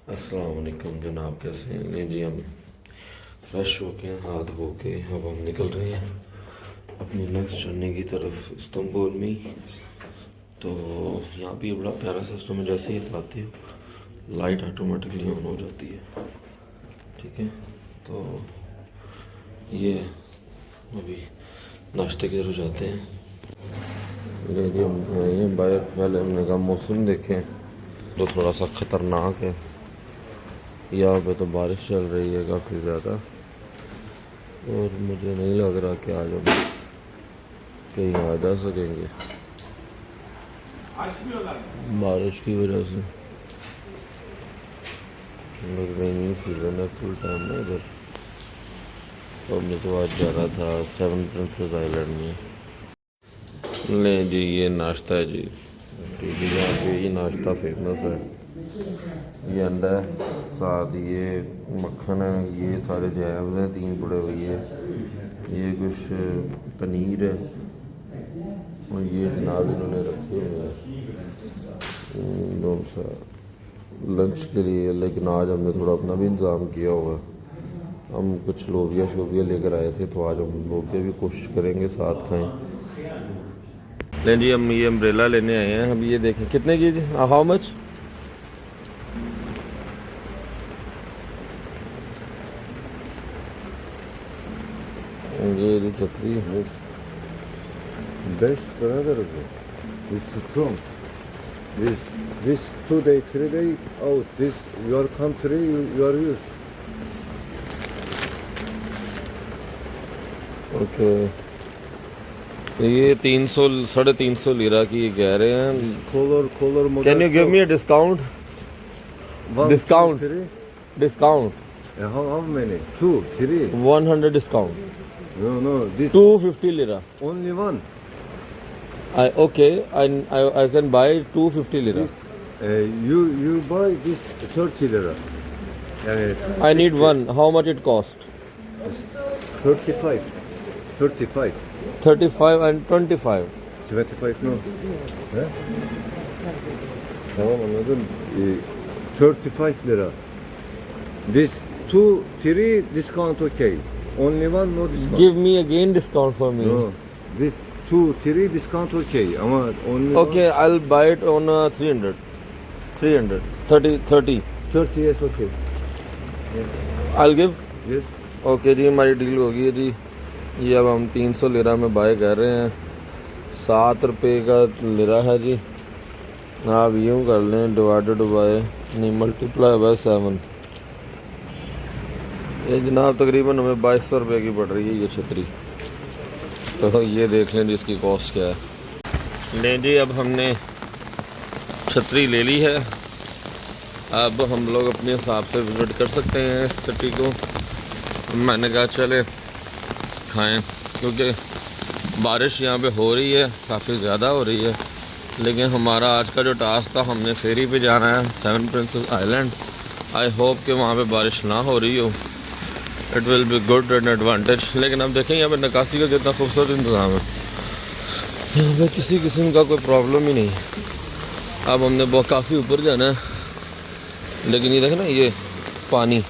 अस्सलाम वालेकुम जनाब, कैसे हैं? नहीं जी, हम फ्रेश हो के हाथ धो के अब हम निकल रहे हैं अपनी नेक्स्ट जर्नी की तरफ इस्तांबुल में। तो यहाँ भी बड़ा प्यारा सिस्टम है, जैसे ही आती हो लाइट ऑटोमेटिकली ऑन हो जाती है। ठीक है, तो ये अभी नाश्ते की तरफ जाते हैं। लेकिन हम ये बाहर पहले हमने कहा मौसम देखें तो थोड़ा सा ख़तरनाक है। यहाँ पे तो बारिश चल रही है काफ़ी ज़्यादा और मुझे नहीं लग रहा कि आज हम कहीं आ जा सकेंगे बारिश की वजह से। रेनी सीज़न है फुल टाइम में इधर। तो हमने तो आज जाना था सेवन प्रिंसेस आइलैंड में। ले जी, ये नाश्ता है जी, क्योंकि यहाँ पे ये नाश्ता फेमस है। ये अंडा है, साथ ये मक्खन है, ये सारे जैम्स हैं 3 पड़े हुए है, ये कुछ पनीर है और ये जनाब इन्होंने रखे हुए हैं सा लंच के लिए। लेकिन आज हमने थोड़ा अपना भी इंतज़ाम किया हुआ। हम कुछ लोबिया शोबिया लेकर आए थे, तो आज हम लोबिया भी कोशिश करेंगे साथ खाएं। नहीं जी, हम ये अम्ब्रेला लेने आए हैं। अब ये देखें कितने की, हाउ मच? ये छतरी है Best brother is strong. This 2 day, 3 day out. This your country you are used. Okay, तो ये 300 350 लीरा की ये कह रहे हैं। Color model. Can you give me a discount? One, discount. 2, 3. Discount How many? 2, 3. 100 discount. No. This 250 lira. only one. I can buy 250 lira. This you buy this 30 lira. I need one. How much it cost? 35. 35. 35 and 25. 25 no. Tamam anladım. 35 lira. This 2, 3 discount okay. Only one no discount. Give me again discount for me. No. This 2, 3 discount okay. Ama only Okay, I'll buy it on 300. 300. 30. 30 yes okay. I'll give. Yes. Okay ji, हमारी deal हो गई है जी। ये अब हम 300 lira में bye कर रहे हैं। 7 रुपये का लिरा है जी। आप यूँ कर लें, डिवाइडेड बाय नहीं मल्टीप्लाई बाय 7। ये जनाब तकरीबन हमें 2200 रुपये की पड़ रही है ये छतरी। तो ये देख लें जी इसकी कॉस्ट क्या है। नहीं जी, अब हमने छतरी ले ली है। अब हम लोग अपने हिसाब से विज़िट कर सकते हैं इस सिटी को। मैंने कहा चले खाएं, क्योंकि बारिश यहाँ पे हो रही है, काफ़ी ज़्यादा हो रही है। लेकिन हमारा आज का जो टास्क था, हमने फेरी पे जाना है seven princess island. I hope कि वहाँ पे बारिश ना हो रही हो। It will be good and advantage. लेकिन अब देखें यहाँ पे निकासी का कितना खूबसूरत इंतज़ाम है। यहाँ पे किसी किस्म का कोई प्रॉब्लम ही नहीं। अब हमने बहुत काफ़ी ऊपर जाना है, लेकिन ये देखें ना, ये पानी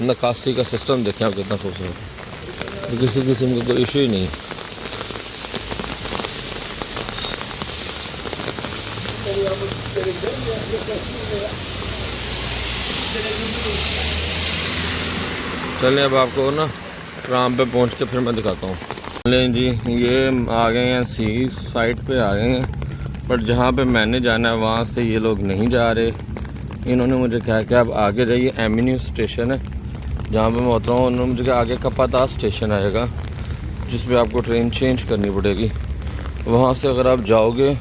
निकासी का सिस्टम देखें आप कितना खूबसूरत है। तो किसी किस्म का कोई इशू ही नहीं। चलें अब आपको ना ट्राम पे पहुंच के फिर मैं दिखाता हूँ। चलें जी, ये आ गए हैं सी साइड पे आ गए हैं, बट जहाँ पे मैंने जाना है वहाँ से ये लोग नहीं जा रहे। इन्होंने मुझे कहा कि आप आगे जाइए, एमिन्यू स्टेशन है जहाँ पे मैं उतरा हूँ। उन्होंने मुझे कहा आगे कपाता स्टेशन आएगा, जिस पे आपको ट्रेन चेंज करनी पड़ेगी। वहाँ से अगर आप जाओगे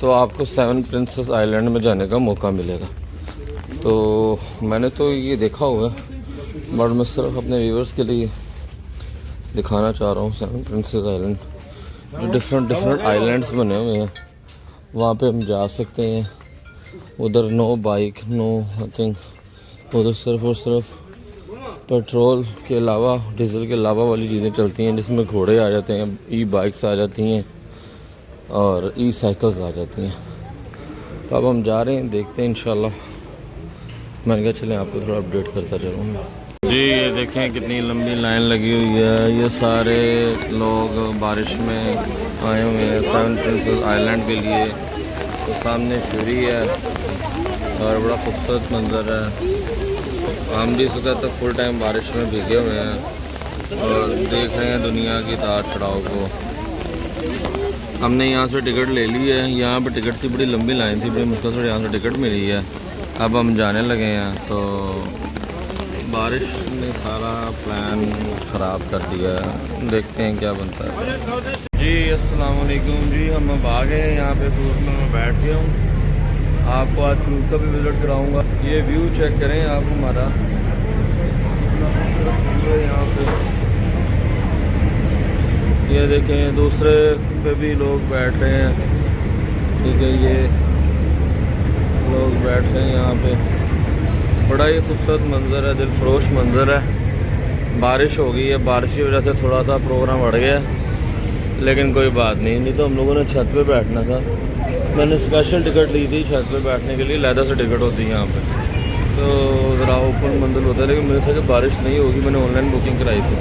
तो आपको सेवन प्रिंसेस आइलैंड में जाने का मौका मिलेगा। तो मैंने तो ये देखा हुआ है, बट मैं सिर्फ अपने व्यूवर्स के लिए दिखाना चाह रहा हूँ सेवन प्रिंसेस आइलैंड। जो डिफरेंट आइलैंड्स बने हुए हैं, वहाँ पे हम जा सकते हैं। उधर नो बाइक, नो नथिंग। उधर सिर्फ और सिर्फ पेट्रोल के अलावा, डीजल के अलावा वाली चीज़ें चलती हैं, जिसमें घोड़े आ जाते हैं, ई बाइक्स आ जाती हैं और ई साइकिल्स आ जाती हैं। तो अब हम जा रहे हैं, देखते हैं इंशाल्लाह मैंने कहा चलें आपको थोड़ा अपडेट करता चलूँगा। जी ये देखें कितनी लंबी लाइन लगी हुई है, ये सारे लोग बारिश में आए हुए हैं सेवन प्रिंसेस आइलैंड के लिए। तो सामने फ्यूरी है और बड़ा खूबसूरत मंजर है। हम भी इस वक्त फुल टाइम बारिश में भीगे हुए हैं और देख रहे हैं दुनिया की तार चढ़ाव को। हमने यहाँ से टिकट ले ली है, यहाँ पे टिकट की बड़ी लंबी लाइन थी, बड़ी मुश्किल से यहाँ से टिकट मिली है। अब हम जाने लगे हैं तो बारिश ने सारा प्लान ख़राब कर दिया है, देखते हैं क्या बनता है। जी अस्सलाम वालेकुम जी, हम अब आ गए हैं यहाँ पे क्रूज़ में, मैं बैठ गया हूँ। आपको आज क्रूज़ का भी विज़िट कराऊँगा। ये व्यू चेक करें आप हमारा, यहाँ पे ये देखें दूसरे पे भी लोग बैठ रहे हैं, ठीक है, ये लोग बैठ रहे हैं यहाँ पे। बड़ा ही खूबसूरत मंज़र है, दिलफरोश मंज़र है। बारिश हो गई है, बारिश की वजह से थोड़ा सा प्रोग्राम बढ़ गया, लेकिन कोई बात नहीं तो हम लोगों ने छत पे बैठना था। मैंने स्पेशल टिकट ली थी छत पे बैठने के लिए, लैदर से टिकट होती है यहाँ पे, तो ज़रा ओपन मंजिल होता है, लेकिन मेरे से बारिश नहीं होगी, मैंने ऑनलाइन बुकिंग कराई थी।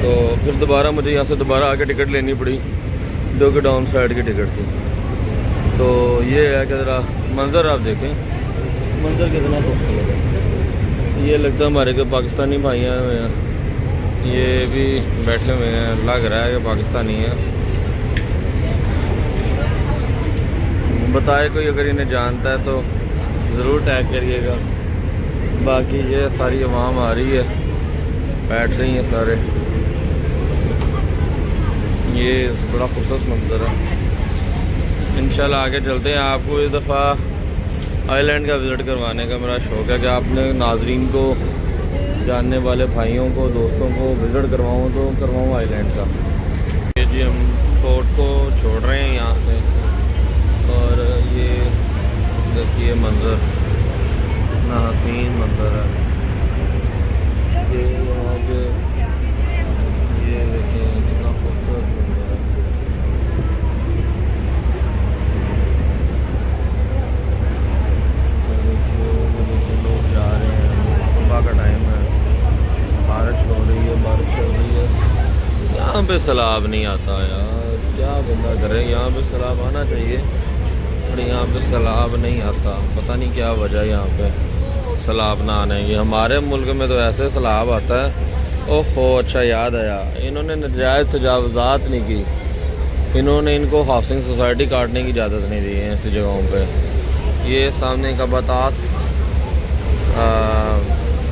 तो फिर दोबारा मुझे यहाँ से दोबारा आके टिकट लेनी पड़ी, जो कि डाउन साइड की टिकट थी। तो ये है कि ज़रा मंज़र आप देखें, मंज़र कितना खूबसूरत है। ये लगता है हमारे के पाकिस्तानी भाई आए हुए हैं, ये भी बैठे हुए हैं, लग रहा है कि पाकिस्तानी है। बताए कोई अगर इन्हें जानता है तो ज़रूर टैग करिएगा। बाकी ये सारी आवाम आ रही है, बैठ रही हैं सारे। ये बड़ा खूबसूरत मंज़र है। इंशाल्लाह आगे चलते हैं। आपको इस दफ़ा आइलैंड का विज़िट करवाने का मेरा शौक़ है कि आपने नाज़रीन को, जानने वाले भाइयों को, दोस्तों को विज़िट करवाऊँ तो करवाऊँ आइलैंड का। ये जी हम बोट को छोड़ रहे हैं यहाँ से, और ये देखिए मंज़र कितना हसीन मंज़र है। ये यहाँ पे ये देखिए कितना खूबसूरत मंज़र है। लोग जा रहे हैं, सुबह का टाइम है, बारिश हो रही है, बारिश हो रही है। यहाँ पे सैलाब नहीं आता यार, क्या बंदा करे, यहाँ पे सैलाब आना चाहिए पर यहाँ पे सैलाब नहीं आता। पता नहीं क्या वजह है यहाँ पे सैलाब ना आने की। हमारे मुल्क में तो ऐसे सैलाब आता है। ओहो अच्छा याद आया, इन्होंने नाजायज़ तजावुज़ात नहीं की, इन्होंने इनको हाउसिंग सोसाइटी काटने की इजाज़त नहीं दी है ऐसी जगहों पे। ये सामने का बतास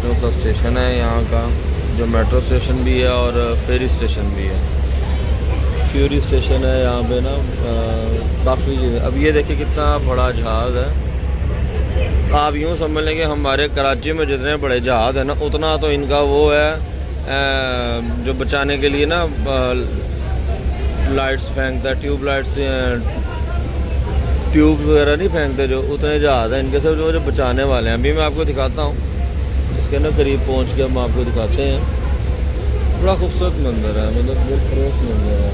जो सा स्टेशन है यहाँ का, जो मेट्रो स्टेशन भी है और फेरी स्टेशन भी है। फ्यूरी स्टेशन है यहाँ पे ना, काफ़ी। अब ये देखिए कितना बड़ा जहाज़ है। आप यूँ समझ लें कि हमारे कराची में जितने बड़े जहाज़ हैं ना, उतना तो इनका वो है जो बचाने के लिए ना लाइट्स फेंकता है, ट्यूब लाइट्स, ट्यूब वगैरह नहीं फेंकते, जो उतने जहाज़ हैं इनके सब जो बचाने वाले हैं। अभी मैं आपको दिखाता हूँ, इसके ना करीब पहुँच के हम आपको दिखाते हैं। बड़ा खूबसूरत मंज़र है, मतलब दिलफरोश मंज़र है।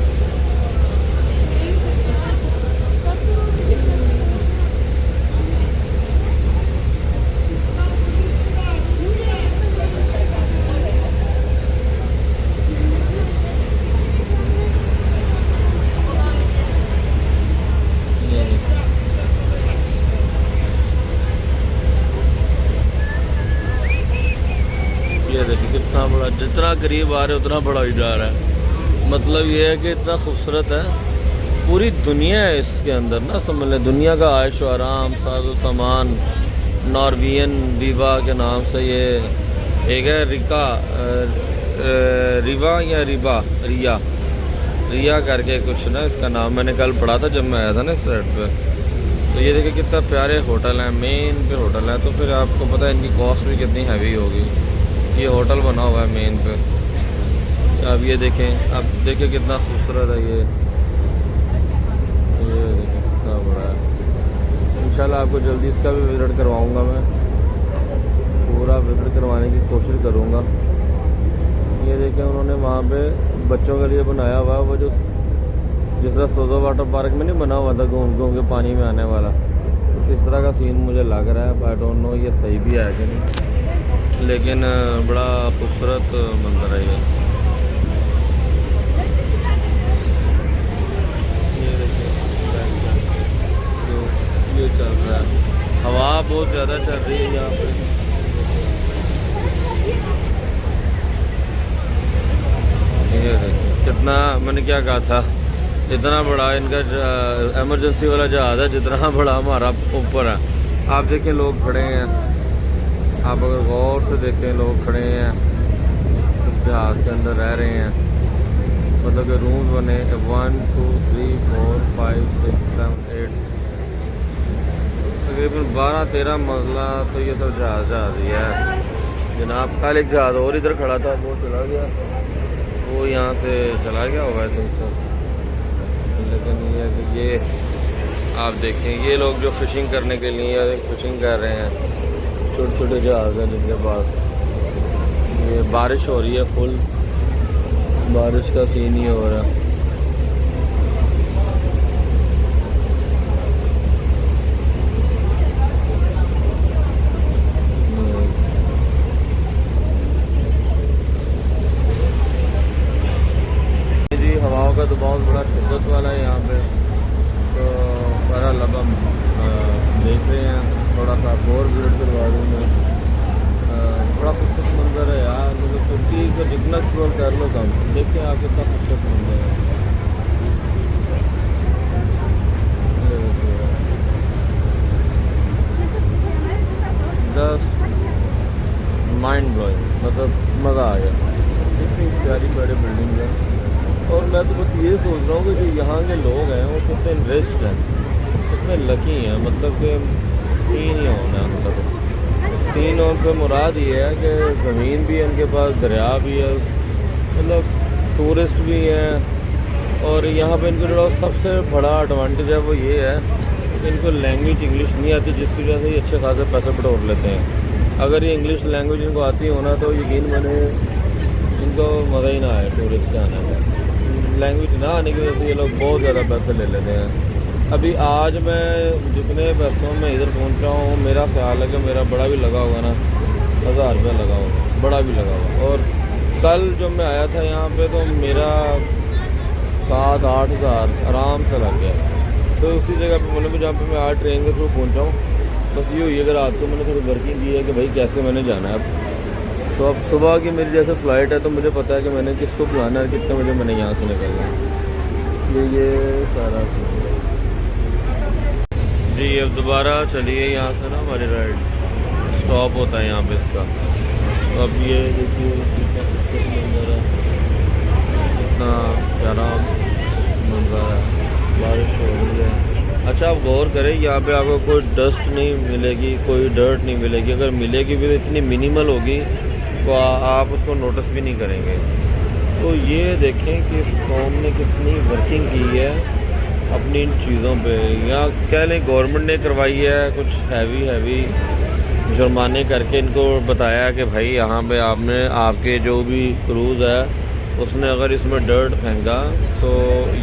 ये देखिए कितना बड़ा, जितना करीब आ रहे उतना बड़ा ही जा रहा है। मतलब ये है कि इतना खूबसूरत है, पूरी दुनिया है इसके अंदर ना, समझ लें दुनिया का आयश व आराम, साजो सामान। नॉर्वियन वीवा के नाम से ये एक है, रिवा या रिया करके कुछ ना इसका नाम, मैंने कल पढ़ा था जब मैं आया था ना इस साइड पे। तो ये देखिए कितना प्यारे होटल हैं, मेन पे होटल है, तो फिर आपको पता है इनकी कॉस्ट भी कितनी हैवी होगी। ये होटल बना हुआ है मेन पे। अब ये देखें, अब देखिए कितना खूबसूरत है ये देखिए कितना बड़ा है। इंशाल्लाह आपको जल्दी इसका भी विज़िट करवाऊंगा, मैं पूरा विज़िट करवाने की कोशिश करूंगा। ये देखें उन्होंने वहाँ पे बच्चों के लिए बनाया हुआ है, वो जो जिस तरह सोजो वाटर पार्क में नहीं बना हुआ था घूम घूम के पानी में आने वाला, इस तरह का सीन मुझे लग रहा है। आई डोंट नो ये सही भी है कि नहीं, लेकिन बड़ा खूबसूरत मंजर है ये। ये चल रहा है, हवा बहुत ज़्यादा चल रही है यहाँ पे। ये देखिए कितना, मैंने क्या कहा था, इतना बड़ा इनका एमरजेंसी वाला जहाज़ है जितना बड़ा हमारा ऊपर है। आप देखें लोग खड़े हैं, आप अगर गौर से देखें लोग खड़े हैं उस जहाज़ के अंदर रह रहे हैं। मतलब कि रूम बने 1 2 3 4 5 6 7 8 तकरीबन 12-13 मंजिला तो ये सब जहाज़ ही है जनाब। कल एक जहाज़ और इधर खड़ा था, वो चला गया, वो यहाँ से चला गया होगा तुम सब। लेकिन ये है कि ये आप देखें, ये लोग जो फिशिंग करने के लिए फिशिंग कर रहे हैं, छोटे छोटे जहाज़ हैं जिनके पास। ये बारिश हो रही है, फुल बारिश का सीन ही हो रहा है। हवाओं का दबाव बड़ा शिद्दत वाला है यहाँ पे, तो बहरहाल अब हम देख रहे हैं। थोड़ा सा और विजिट करवा दूँ मैं। बड़ा खूबसूरत मंजर है यार, मतलब तुर्की को जितना एक्सप्लोर कर लो कम। देखते हैं आप कितना खूबसूरत मंजर है। जस्ट माइंड ब्लोइंग, मतलब मज़ा आ गया। इतनी प्यारी प्यारी बिल्डिंग है। और मैं तो बस ये सोच रहा हूँ कि जो यहाँ के लोग हैं वो कितने रिच्ड हैं, कितने लकी हैं। मतलब कि सीन ही होना है मतलब सीन, और से मुराद ये है कि ज़मीन भी है इनके पास, दरिया भी है, मतलब टूरिस्ट भी हैं। और यहाँ पे इनको जो सबसे बड़ा एडवांटेज है वो ये है कि इनको लैंग्वेज इंग्लिश नहीं आती, जिसकी वजह से ये अच्छे खासे पैसे बटोर लेते हैं। अगर ये इंग्लिश लैंग्वेज इनको आती होना तो यकीन माने इनको मज़ा ही ना आए टूरिस्ट के आने में। लैंग्वेज ना आने की वजह से ये लोग बहुत ज़्यादा पैसे ले लेते हैं। अभी आज मैं जितने पैसों में इधर पहुंचा हूँ, मेरा ख्याल है कि मेरा बड़ा भी लगा होगा ना, 1000 रुपया लगा होगा, बड़ा भी लगा होगा। और कल जब मैं आया था यहाँ पे तो मेरा 7-8 हज़ार आराम से लग गया। तो उसी जगह पे मतलब जहाँ पे मैं आज ट्रेन के थ्रू पहुँचा हूँ, बस ये हुई है कि रात को मैंने थोड़ी वर्किंग की है कि भाई कैसे मैंने जाना है अब। तो अब सुबह की मेरी जैसे फ़्लाइट है तो मुझे पता है कि मैंने किसको बुलाना है, कितने बजे मैंने यहाँ से निकलना है। ये सारा सीन जी। अब दोबारा चलिए यहाँ से ना, हमारी राइड स्टॉप होता है यहाँ पे इसका। तो अब ये देखिए कितना खूबसूरत मंजर है, कितना प्यारा मंजर है, बारिश हो रही है। अच्छा आप गौर करें, यहाँ पे आपको कोई डस्ट नहीं मिलेगी, कोई डर्ट नहीं मिलेगी। अगर मिलेगी भी तो इतनी मिनिमल होगी तो आप उसको नोटिस भी नहीं करेंगे। तो ये देखें कि इस कौम ने कितनी वर्किंग की है अपनी इन चीज़ों पे। यहाँ कह लें गवर्नमेंट ने करवाई है, कुछ हैवी जुर्माने करके इनको बताया कि भाई यहाँ पे आपने, आपके जो भी क्रूज़ है उसने अगर इसमें डर्ट फेंका तो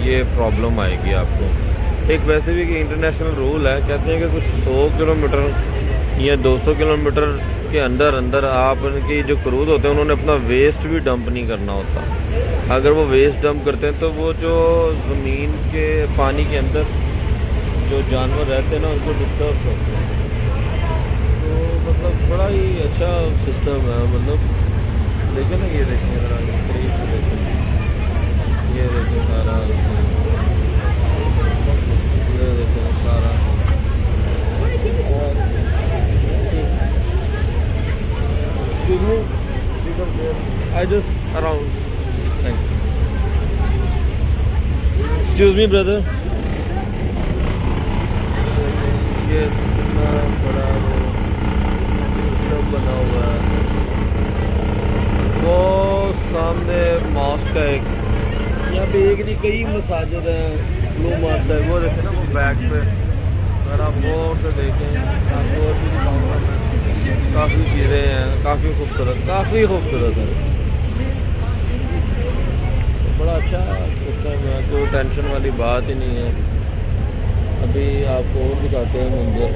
ये प्रॉब्लम आएगी आपको। एक वैसे भी कि इंटरनेशनल रूल है, कहते हैं कि कुछ 100 किलोमीटर या 200 किलोमीटर के अंदर आप उनकी जो क्रूज़ होते हैं उन्होंने अपना वेस्ट भी डंप नहीं करना होता। अगर वो वेस्ट डंप करते हैं तो वो जो ज़मीन के पानी के अंदर जो जानवर रहते हैं ना उनको डिस्टर्ब करते हैं। तो मतलब बड़ा ही अच्छा सिस्टम है। मतलब देखें ना, ये देखें ज़रा करीब से देखें, ये देखें सारा, ये देखें सारा। I just around. Thanks. Excuse me, brother. ये कितना बड़ा सब बना हुआ है। वो सामने मॉस्क है एक, यहाँ पे एक नहीं कई मसाजिद हैं। ब्लू मॉस्क है, वो देखें ना वो बैक पे, अगर आप गौर से देखें आपको और भी दिखाऊंगा मैं। काफ़ी चीज़ें हैं, काफ़ी खूबसूरत है। बड़ा अच्छा सिस्टम है, कोई टेंशन वाली बात ही नहीं है। अभी आपको और दिखाते हैं मंजर।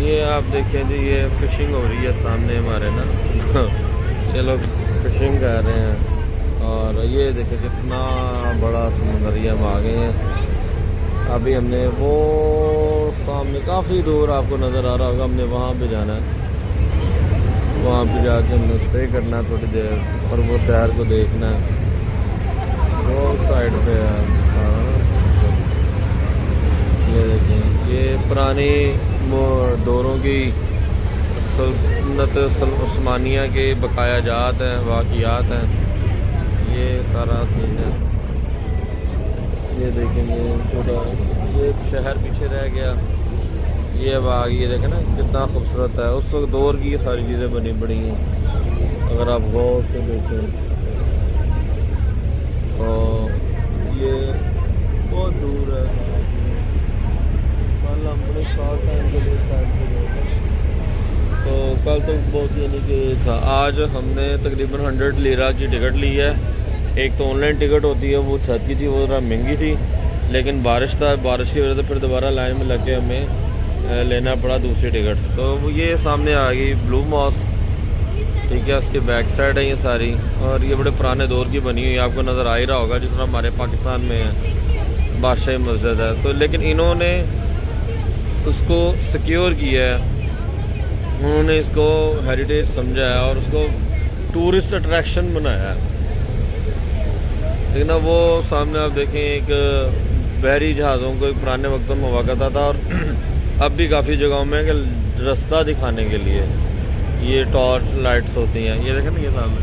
ये आप देखें जी, ये फिशिंग हो रही है सामने हमारे ना ये लोग फिशिंग कर रहे हैं। और ये देखें कितना बड़ा समुंदर, ये हम आ गए हैं। अभी हमने वो सामने काफ़ी दूर आपको नज़र आ रहा होगा, हमने वहाँ पे जाना है। वहाँ पे जाके हमने स्टे करना है थोड़ी देर और वो शहर को देखना है। वो साइड पे है। हाँ, ये देखें, ये पुरानी दौरों की सल्तनत उस्मानिया के बकाया जात हैं, वाक़ियात हैं। ये सारा सीन है। ये देखेंगे छोटा, ये एक शहर पीछे रह गया। ये अब आ गई, देखें ना कितना खूबसूरत है। उस वक्त दौर की ये सारी चीज़ें बनी पड़ी हैं अगर आप गौर से देखें। और ये बहुत दूर है, कल हम बड़े शॉर्ट टाइम के लिए साइड पे गए थे। तो कल तो बहुत यानी कि था। आज हमने तकरीबन 100 लीरा की टिकट ली है। एक तो ऑनलाइन टिकट होती है, वो 6 की थी, वो ज़रा महंगी थी, लेकिन बारिश था, बारिश की वजह से फिर दोबारा लाइन में लग के हमें लेना पड़ा दूसरी टिकट। तो ये सामने आ गई ब्लू मॉस्क, ठीक है, उसके बैक साइड है ये सारी। और ये बड़े पुराने दौर की बनी हुई है, आपको नज़र आ ही रहा होगा, जिस तरह हमारे पाकिस्तान में है बादशाही मस्जिद है। तो लेकिन इन्होंने उसको सिक्योर किया है, उन्होंने इसको हेरिटेज समझा है और उसको टूरिस्ट अट्रैक्शन बनाया है। लेकिन अब वो सामने आप देखें, एक बहरी जहाज़ों को एक पुराने वक्तों में हुआ करता था और अब भी काफ़ी जगहों में कि रास्ता दिखाने के लिए ये टॉर्च लाइट्स होती हैं। ये देखें ना, ये सामने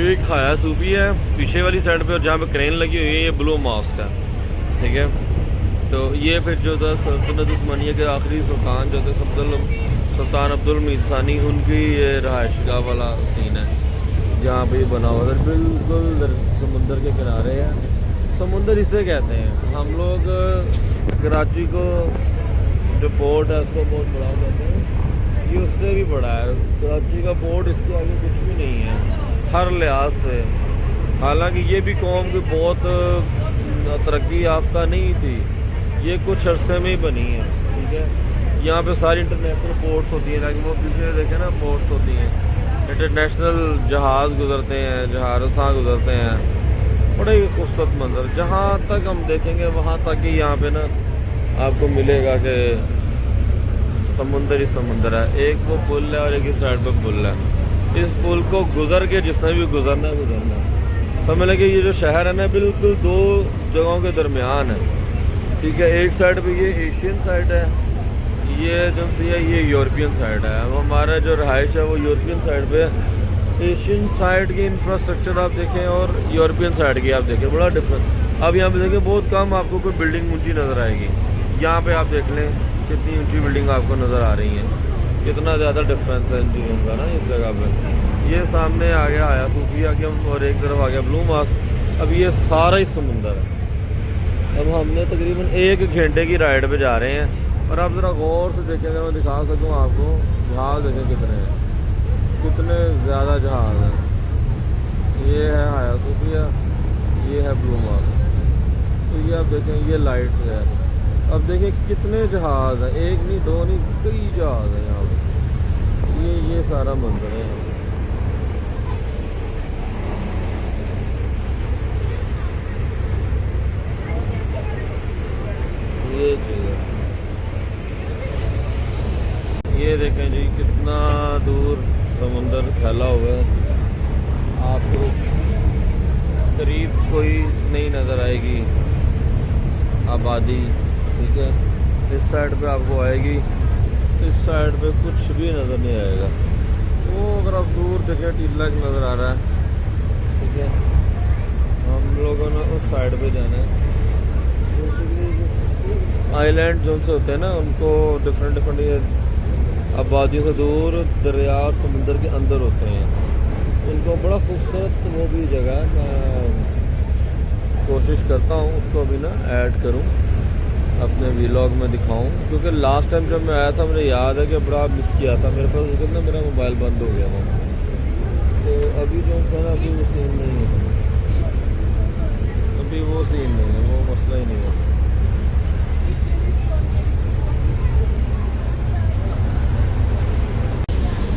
एक हाया सूफी है पीछे वाली साइड पे, और जहाँ पे क्रेन लगी हुई है ये ब्लू मॉस्क है, ठीक है। तो ये फिर जो था सल्तनत उस्मानिया के आखिरी सुल्तान जो थे सुल्तान अब्दुल हमीद सानी, उनकी ये रहायशगाह वाला सीन है जहाँ पे ये बना हुआ है। बिल्कुल समुंदर के किनारे है। समुंदर इसे कहते हैं। हम लोग कराची को जो पोर्ट है उसको बहुत बड़ा कहते हैं, ये उससे भी बड़ा है। कराची का पोर्ट इसके आगे कुछ भी नहीं है हर लिहाज से। हालांकि ये भी कौम की बहुत तरक्की याफ्ता नहीं थी, ये कुछ अरसे में ही बनी है, ठीक है। यहाँ पे सारी इंटरनेशनल पोर्ट्स होती हैं, लेकिन वो पीछे देखें ना पोर्ट्स होती हैं, इंटरनेशनल जहाज़ गुजरते हैं, जहाज़ गुजरते हैं, बड़े ही खूबसूरत मंजर। जहाँ तक हम देखेंगे वहाँ तक ही यहाँ पे ना आपको मिलेगा कि समुंदर ही समुंदर है। एक वो पुल है और एक इस साइड पे पुल है। इस पुल को गुजर के जिसने भी गुजरना है गुजरना है। समझ लें कि ये जो शहर है ना बिल्कुल दो जगहों के दरमियान है, ठीक है। एक साइड पे ये एशियन साइड है, ये जो सी है ये यूरोपियन साइड है। अब हमारा जो रहाइश है वो यूरोपियन साइड पे है। एशियन साइड की इंफ्रास्ट्रक्चर आप देखें और यूरोपियन साइड की आप देखें, बड़ा डिफरेंस। अब यहाँ पे देखें बहुत कम आपको कोई बिल्डिंग ऊंची नज़र आएगी। यहाँ पे आप देख लें कितनी ऊंची बिल्डिंग आपको नज़र आ रही हैं, कितना ज़्यादा डिफरेंस है इन चीज़ों का ना इस जगह पे। ये सामने आ गया हाया सूफी आ गया और एक तरफ आ गया ब्लू मॉस्क। अब ये सारा ही समुंदर है। अब हमने तकरीबन 1 घंटे की राइड पे जा रहे हैं और आप ज़रा गौर से देखें, अगर मैं दिखा सकूँ आपको, जहाज़ देखें कितने हैं, कितने ज़्यादा जहाज़ हैं। ये है हाया सूफिया, ये है ब्लू मॉस्क। तो ये आप देखें ये लाइट है। अब देखें कितने जहाज़ हैं, एक नहीं दो नहीं कई जहाज़ हैं यहाँ पे। ये सारा मंजर है। ये चीज़ है, ये देखें जी कितना दूर समुंदर फैला हुआ है। आपको करीब कोई नहीं नज़र आएगी आबादी, ठीक है। इस साइड पे आपको आएगी, इस साइड पे कुछ भी नज़र नहीं आएगा। वो अगर आप दूर देखें टीला नज़र आ रहा है, ठीक है। हम लोगों ने उस साइड पे जाना है। आइलैंड जो से होते हैं ना उनको डिफरेंट आबादियों से दूर दरिया और समुंदर के अंदर होते हैं, उनको बड़ा खूबसूरत वो भी जगह मैं कोशिश करता हूँ उसको भी ना ऐड करूँ अपने वीलॉग में दिखाऊं, क्योंकि लास्ट टाइम जब मैं आया था मुझे याद है कि बड़ा मिस किया था। मेरे पास उस दिन ना मेरा मोबाइल बंद हो गया था, तो अभी जो सर अभी वो सीन नहीं है, अभी वो सीन नहीं है, वो मसला ही नहीं है।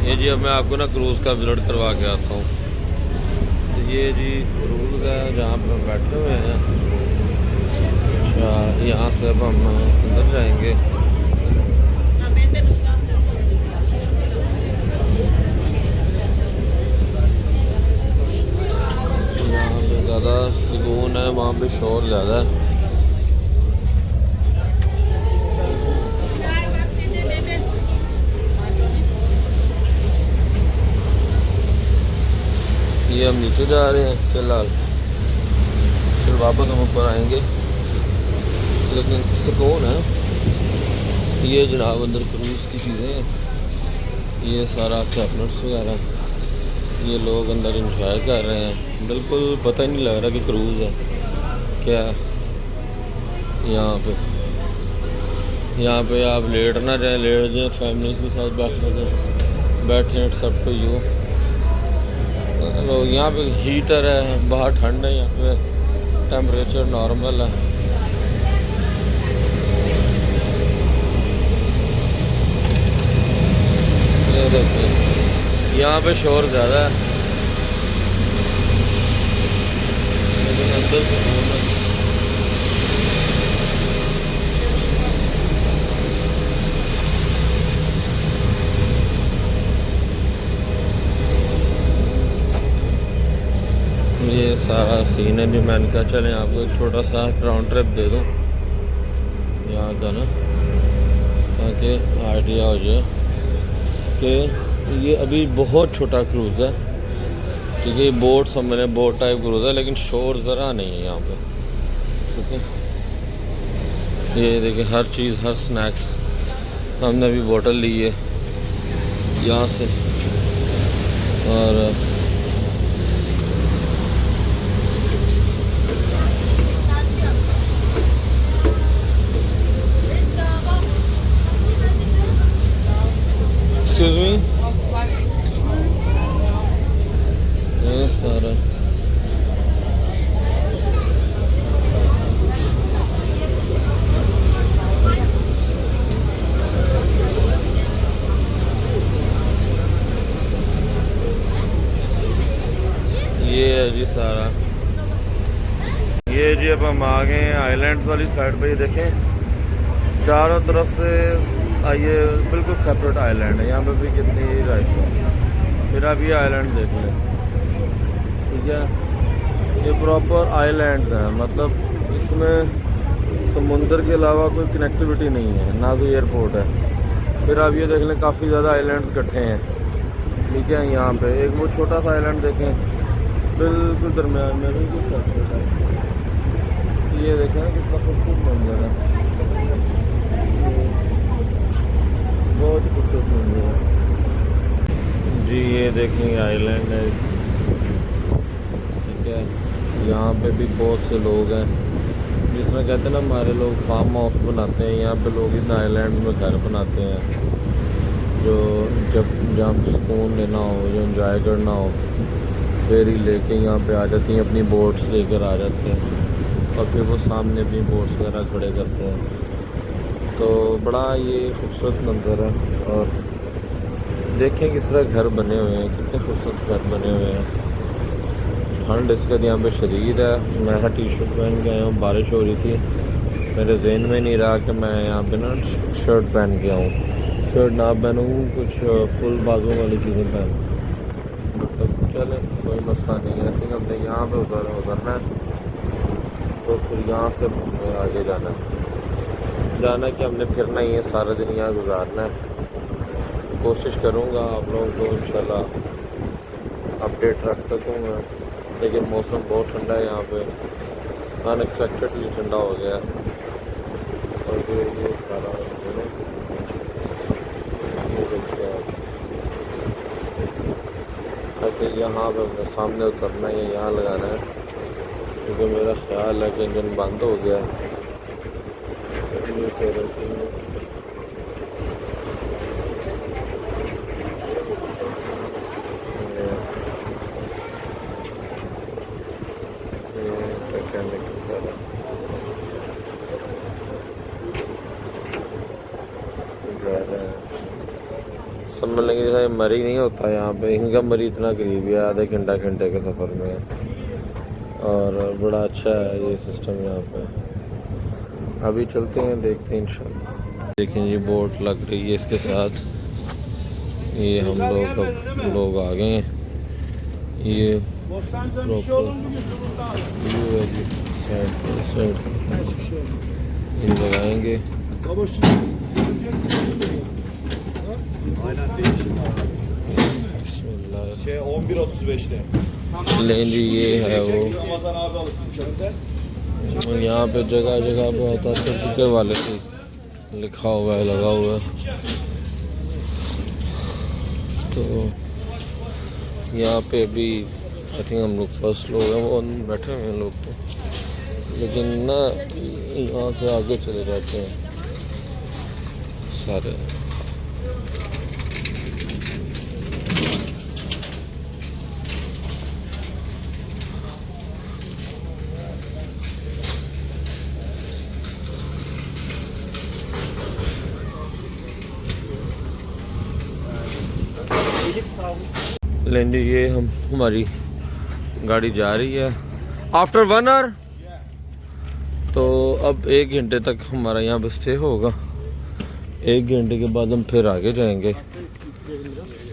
ये जी अब मैं आपको ना क्रूज़ का विजिट करवा के आता हूँ। तो ये जी क्रूज़ है जहाँ पर हम बैठे हुए हैं। अच्छा, यहाँ से अब हम अंदर जाएंगे। यहाँ पे ज़्यादा सुकून है, वहाँ पे शोर ज़्यादा है। ये हम नीचे जा रहे हैं फिलहाल, फिर वापस हम ऊपर आएंगे, लेकिन सुकून है। ये जनाब अंदर क्रूज़ की चीज़ें हैं, ये सारा कैफनट्स वगैरह, ये लोग अंदर इंजॉय कर रहे हैं। बिल्कुल पता ही नहीं लग रहा कि क्रूज़ है क्या। यहाँ पे आप लेट ना जाएं, लेट जाएं फैमिलीज के साथ बैठे इट्स अप टू यू। लोग यहाँ पे हीटर है, बाहर ठंड है, यहाँ पे टेम्परेचर नॉर्मल है। ये देखिए यहाँ पे शोर ज़्यादा है, लेकिन अंदर सुकून है। ये सारा सीन है जो मैंने कहा चलें आपको एक छोटा सा राउंड ट्रिप दे दूँ यहाँ का ना, ताकि आइडिया हो जाए कि ये अभी बहुत छोटा क्रूज़ है। ठीक है, ये बोट समझ बोट टाइप क्रूज़ है, लेकिन शोर ज़रा नहीं है यहाँ पे। ठीक है, ये देखिए हर चीज़, हर स्नैक्स हमने अभी बोतल ली है यहाँ से। और एक्सक्यूज मी, ये सारा ये है जी सारा। ये जी अब हम आ गए हैं आइलैंड्स वाली साइड पे। ये देखें चारों तरफ से आइए, बिल्कुल सेपरेट आइलैंड है। यहाँ पे भी कितनी रश है। फिर आप ये आइलैंड देख लें, ठीक है, ये प्रॉपर आइलैंड्स हैं, मतलब इसमें समुंदर के अलावा कोई कनेक्टिविटी नहीं है, ना कोई एयरपोर्ट है। फिर आप ये देख लें काफ़ी ज़्यादा आइलैंड्स इकट्ठे हैं। ठीक है, यहाँ पे एक वो छोटा सा आइलैंड देखें बिल्कुल दरम्यान में, बिल्कुल सेपरेट है। ये देखें कितना खूबसूरत मंजर है, बहुत खूबसूरत मंजर है जी। ये देखेंगे आइलैंड है, ठीक है। यहाँ पे भी बहुत से लोग हैं, जिसमें कहते हैं ना हमारे लोग फार्म हाउस बनाते हैं, यहाँ पे लोग इन आइलैंड में घर बनाते हैं। जो जब जहाँ सुकून लेना हो, जो एंजॉय करना हो, फेरी लेके यहाँ पे आ जाती हैं, अपनी बोट्स लेकर आ जाते हैं, और फिर वो सामने अपनी बोट्स वगैरह खड़े करते हैं। तो बड़ा ये खूबसूरत मंजर है। और देखें किस तरह घर बने हुए हैं, कितने खूबसूरत घर बने हुए हैं। ठंड इसके यहाँ पे शदीद है। मैं टी शर्ट पहन के आया हूँ, बारिश हो रही थी, मेरे जहन में नहीं रहा कि मैं यहाँ पे ना शर्ट पहन के आऊँ। शर्ट ना पहनूँ, कुछ फुल बाजू वाली चीज़ें पहन, मतलब चले कोई मसला नहीं है। ऐसे हमने यहाँ पे उतरना है, तो फिर यहाँ से आगे जाना कि हमने फिरना ही है, सारा दिन यहाँ गुजारना है। कोशिश करूँगा आप लोगों को इंशाल्लाह अपडेट रख सकूँगा, लेकिन मौसम बहुत ठंडा है यहाँ पे, अनएक्सपेक्टेडली ठंडा हो गया। और ये सारा ताकि यहाँ पे अपने सामने उतरना है, यहाँ लगाना है, क्योंकि मेरा ख्याल है कि इंजन बंद हो गया है। समझ लेंगे जैसा ये मरी नहीं होता यहाँ पे, इनका मरी इतना करीब है, आधे घंटे के सफ़र में है। और बड़ा अच्छा है ये सिस्टम यहाँ पे। अभी चलते हैं, देखते हैं इंशाल्लाह। देखें ये बोट लग रही है इसके साथ। ये हम लोग आ गए हैं। ये ये लगाएंगे। Şey 11.35'te. लें जी ये है वो। Ramazan abi alıp uçakta. यहाँ पे जगह जगह पे होता है तुर्की वाले से लिखा हुआ है, लगा हुआ है। तो यहाँ पे अभी आई थिंक हम लोग फर्स्ट लोग हैं, वो बैठे हुए हैं लोग तो, लेकिन ना यहाँ से आगे चले जाते हैं सारे। लें जी ये हमारी गाड़ी जा रही है आफ्टर 1 आवर। तो अब 1 घंटे तक हमारा यहाँ पे स्टे होगा। 1 घंटे के बाद हम फिर आगे जाएंगे।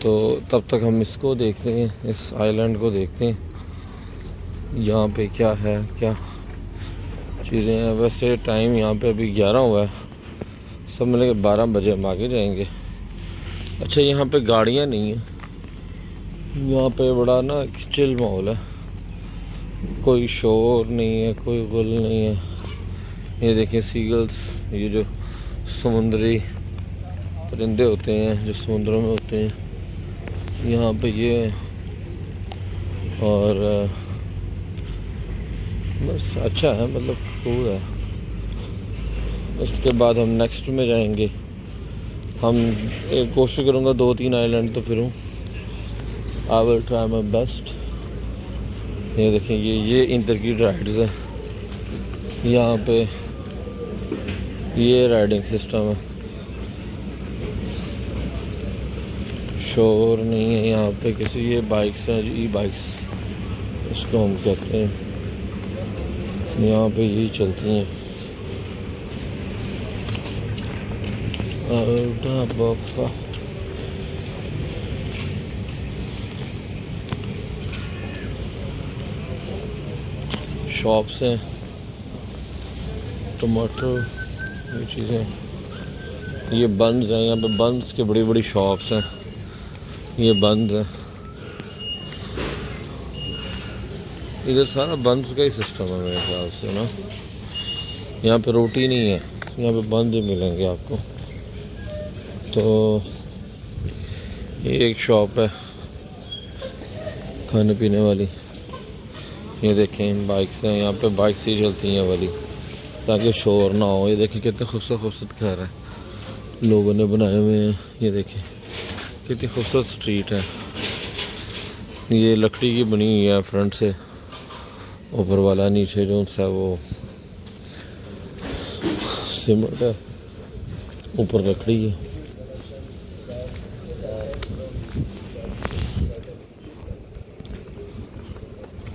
तो तब तक हम इसको देखते हैं, इस आइलैंड को देखते हैं यहाँ पे क्या है, क्या चीज़ें हैं। वैसे टाइम यहाँ पे अभी 11 हुआ है, सब मिले के 12 बजे हम आगे जाएंगे। अच्छा यहाँ पे गाड़ियाँ नहीं हैं, यहाँ पे बड़ा ना चिल माहौल है, कोई शोर नहीं है, कोई गुल नहीं है। ये देखिए सीगल्स, ये जो समुद्री परिंदे होते हैं जो समुद्रों में होते हैं, यहाँ पे ये। और बस अच्छा है, मतलब कूल है। उसके बाद हम नेक्स्ट में जाएंगे। हम एक कोशिश करूँगा 2-3 आइलैंड तो फिरूँ। I will try my best. ये देखें ये इंटर की राइड्स है, यहाँ पे ये राइडिंग सिस्टम है, शोर नहीं है यहाँ पे किसी। ये बाइक्स हैं, ई बाइक्स इसको हम कहते हैं, यहाँ पे यही चलती हैं। शॉप्स हैं, टमाटर, ये चीज़ें। ये बंस हैं, यहाँ पे बंस के बड़ी बड़ी शॉप्स हैं। ये बंस हैं, इधर सारा बंस का ही सिस्टम है मेरे ख्याल से ना। यहाँ पे रोटी नहीं है, यहाँ पे बंस ही मिलेंगे आपको। तो ये एक शॉप है खाने पीने वाली। ये देखें बाइक्स हैं, यहाँ पे बाइक्स ही चलती हैं वाली, ताकि शोर ना हो। ये देखें कितने खूबसूरत घर है लोगों ने बनाए हुए हैं। ये देखें कितनी खूबसूरत स्ट्रीट है। ये लकड़ी की बनी हुई है फ्रंट से, ऊपर वाला नीचे जो सा वो सीमेंट है, ऊपर लकड़ी है।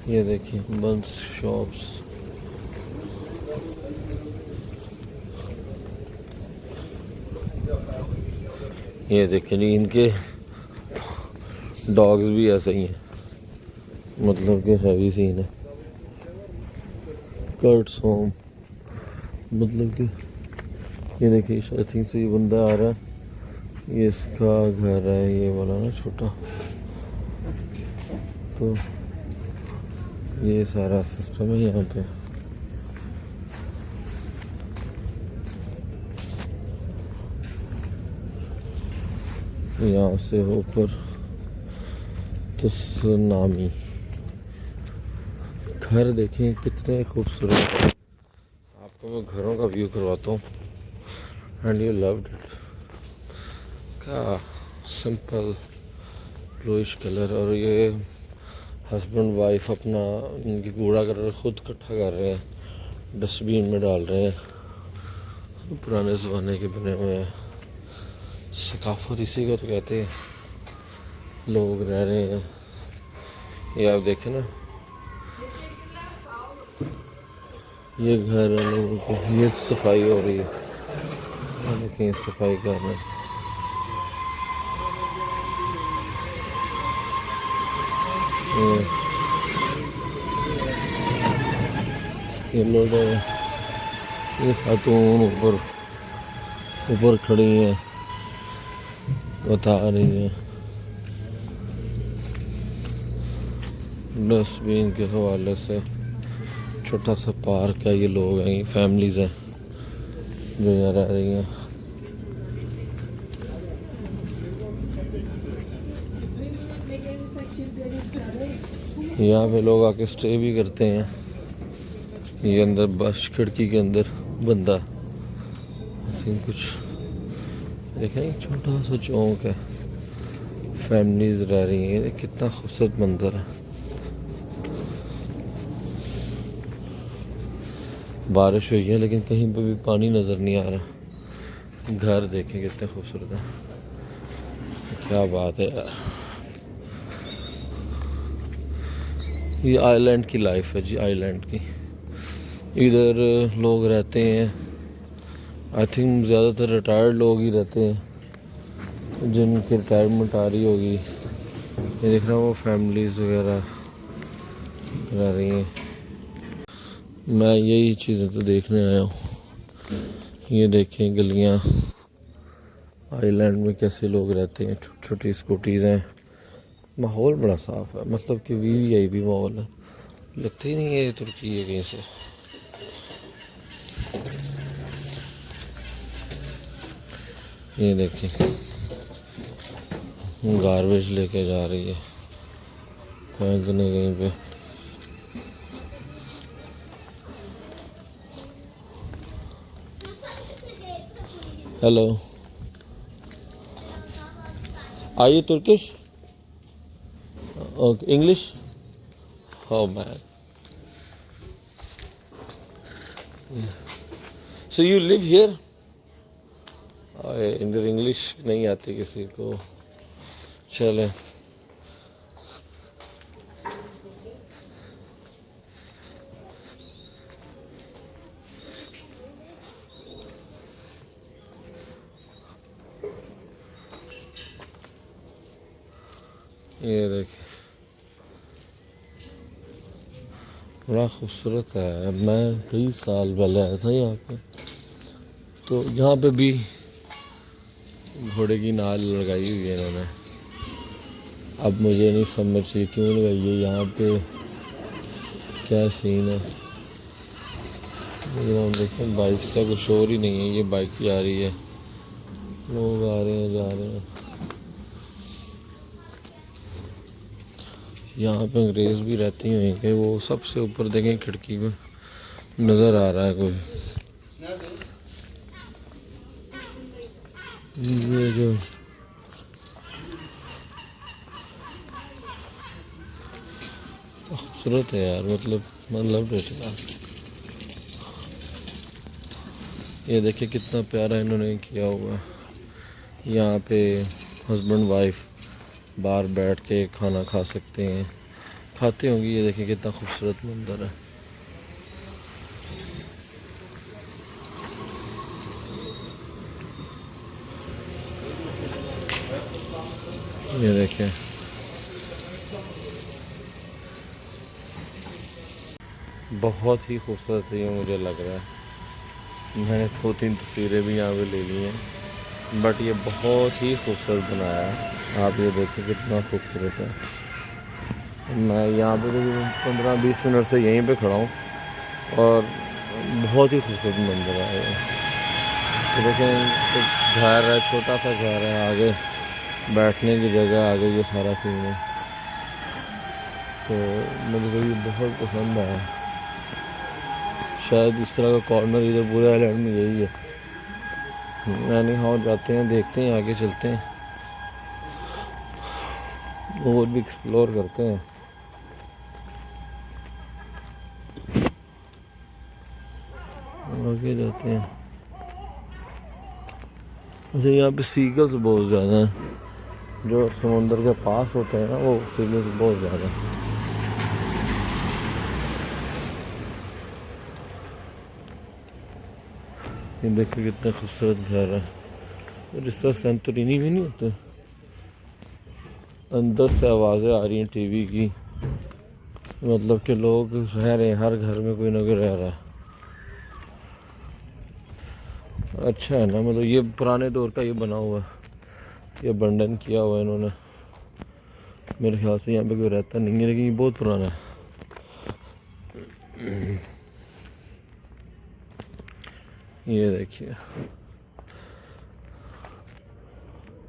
ये देखिए बंस शॉप्स। ये देखिए जी इनके डॉग्स भी ऐसे ही हैं, मतलब कि हैवी सीन है। कर्ट्स होम, मतलब कि ये देखिए आई थिंक से ये बंदा आ रहा है, ये इसका घर है, ये वाला ना छोटा। तो ये सारा सिस्टम है यहाँ पे। यहाँ से ऊपर तो सुनामी। घर देखें कितने खूबसूरत। आपको मैं घरों का व्यू करवाता हूँ। And you loved it. क्या सिंपल ब्लूइश कलर। और ये हस्बैंड वाइफ अपना इनकी कूड़ा कर खुद इकट्ठा कर रहे हैं, डस्टबिन में डाल रहे हैं। पुराने ज़माने के बने हुए हैं। सकाफत इसी को तो कहते हैं। लोग रह रहे हैं। ये आप देखें ना, ये घर है लोगों के, ये सफाई हो रही है। देखिए सफाई कर रहे हैं। ये लोग, ये खातून ऊपर खड़ी हैं, बता रही हैं डस्टबिन के हवाले से। छोटा सा पार्क है, ये लोग हैं, ये फैमिलीज हैं जो यहाँ रह रही हैं। यहाँ पे लोग आके स्टे भी करते हैं। ये अंदर बस खिड़की के अंदर बंदा कुछ देखें, छोटा सा चौक है, फैमिलीज रह रही हैं। ये कितना खूबसूरत मंजर है। बारिश हुई है लेकिन कहीं पर भी पानी नज़र नहीं आ रहा। घर देखें कितने खूबसूरत है। क्या बात है यार। ये आइलैंड की लाइफ है जी, आइलैंड की। इधर लोग रहते हैं, आई थिंक ज़्यादातर रिटायर्ड लोग ही रहते हैं, जिनकी रिटायरमेंट आ रही होगी। ये देख रहा हूँ वो फैमिलीज़ वगैरह रह रही हैं। मैं यही चीज़ें तो देखने आया हूँ। ये देखें गलियाँ, आइलैंड में कैसे लोग रहते हैं। छोटी छोटी स्कूटीज़ हैं। माहौल बड़ा साफ़ है, मतलब कि वीवीआईपी माहौल है। लगता ही नहीं है ये तुर्की है कहीं से। ये देखिए गार्बेज लेके जा रही है फेंकने कहीं पे। Hello, are you Turkish? Okay, English? Oh man. Yeah. So you live here? इधर इंग्लिश नहीं आती किसी को। चले ये देखिए बड़ा खूबसूरत है। मैं कई साल पहले आया था यहाँ पे, तो यहाँ पे भी घोड़े की नाल लगाई हुई है इन्होंने। अब मुझे नहीं समझ ये क्यों लगाई है, यहाँ पे क्या सीन है। लेकिन हम देखें बाइक्स का कुछ और ही नहीं है। ये बाइक जा रही है, लोग आ रहे हैं जा रहे हैं। यहाँ पे अंग्रेज़ भी रहते ही होंगे। वो सबसे ऊपर देखें खिड़की में नज़र आ रहा है कोई। ये जो खूबसूरत है यार, मतलब यार। ये देखिए कितना प्यारा इन्होंने किया हुआ है। यहाँ पे हस्बैंड वाइफ बाहर बैठ के खाना खा सकते हैं, खाते होंगे। ये देखिए कितना खूबसूरत मंजर है। ये देखें बहुत ही खूबसूरत है ये, मुझे लग रहा है। मैंने 2-3 तस्वीरें भी यहाँ पे ले ली हैं, बट ये बहुत ही खूबसूरत बनाया है। आप ये देखें कितना खूबसूरत है। मैं यहाँ पे 15-20 मिनट से यहीं पे खड़ा हूँ और बहुत ही खूबसूरत मंजर है ये। तो देखें तो घर है, छोटा सा घर है, आगे बैठने की जगह, आगे ये सारा सीन है। तो मुझे तो ये बहुत पसंद आया। शायद इस तरह का कॉर्नर इधर पूरे आइलैंड में यही है। एनी हाउ जाते हैं, देखते हैं, आगे चलते हैं और भी एक्सप्लोर करते हैं। आगे जाते हैं। अच्छा, यहाँ पे सीगल्स बहुत ज़्यादा हैं, जो समुंदर के पास होते हैं ना, वो सीगल्स बहुत ज़्यादा हैं। ये देखिए कितना खूबसूरत घर है। और इस तरह सेंटोरिनी भी नहीं होते, अंदर से आवाज़ें आ रही हैं टीवी की, मतलब कि लोग रह रहे हैं, हर घर में कोई ना कोई रह रहा है। अच्छा है ना, मतलब ये पुराने दौर का ये बना हुआ है, ये बंडन किया हुआ है इन्होंने। मेरे ख्याल से यहाँ पे कोई रहता नहीं है, लेकिन ये बहुत पुराना है। ये देखिए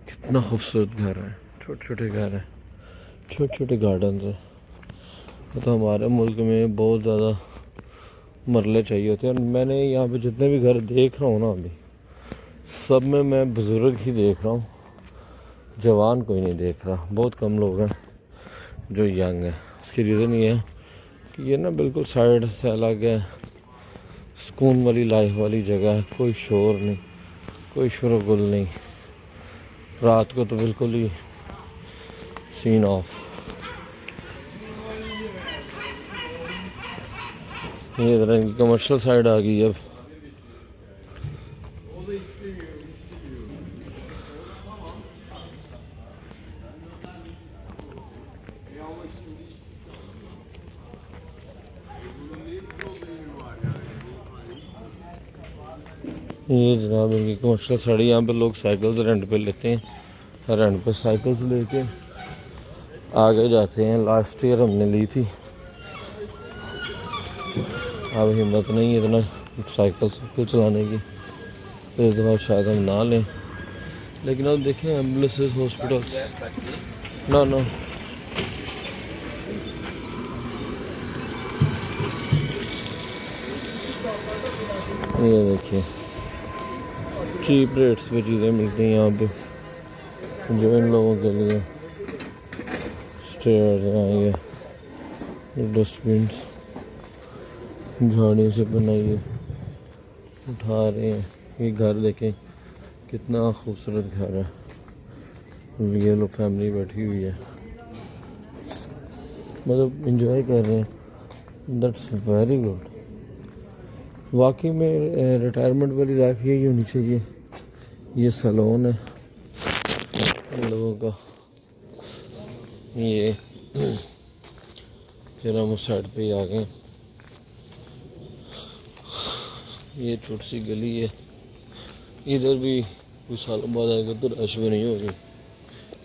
कितना खूबसूरत घर है, छोटे छोटे घर हैं, छोटे छोटे गार्डन है। तो हमारे मुल्क में बहुत ज़्यादा मरले चाहिए होते हैं। और मैंने यहाँ पे जितने भी घर देख रहा हूँ ना, अभी सब में मैं बुज़ुर्ग ही देख रहा हूँ, जवान कोई नहीं देख रहा। बहुत कम लोग हैं जो यंग है। उसकी रीज़न ये है कि ये ना बिल्कुल साइड से अलग है, सुकून वाली लाइफ वाली जगह है, कोई शोर नहीं, कोई शोरगुल नहीं। रात को तो बिल्कुल ही सीन ऑफ। ये इधर इनकी कमर्शियल साइड आ गई अब। ये जनाब इनकी कमर्शियल साड़ी, यहाँ पे लोग साइकिल से रेंट पे लेते हैं, रेंट पे साइकिल से लेके आगे जाते हैं। लास्ट ईयर हमने ली थी, अब हिम्मत नहीं है इतना साइकिल चलाने की, तो इस दफ़ा शायद हम ना लें। लेकिन अब देखें एम्बुलेंसेस, हॉस्पिटल, ना ये देखिए चीप रेट्स पे चीज़ें मिलती हैं यहाँ पे, जो इन लोगों के लिए स्टेयर्स हैं, ये डस्टबिन्स झाड़ियों से बनाइए उठा रहे हैं। ये घर देखें कितना खूबसूरत घर है, ये लोग फैमिली बैठी हुई है, मतलब इंजॉय कर रहे हैं। That's very good. वाकई में रिटायरमेंट वाली लाइफ यही होनी चाहिए। ये सैलून है इन लोगों का। ये फिर हम उस साइड पे ही आ गए। ये छोटी सी गली है, इधर भी कुछ सालों बाद आएगा तो रश भी नहीं होगी,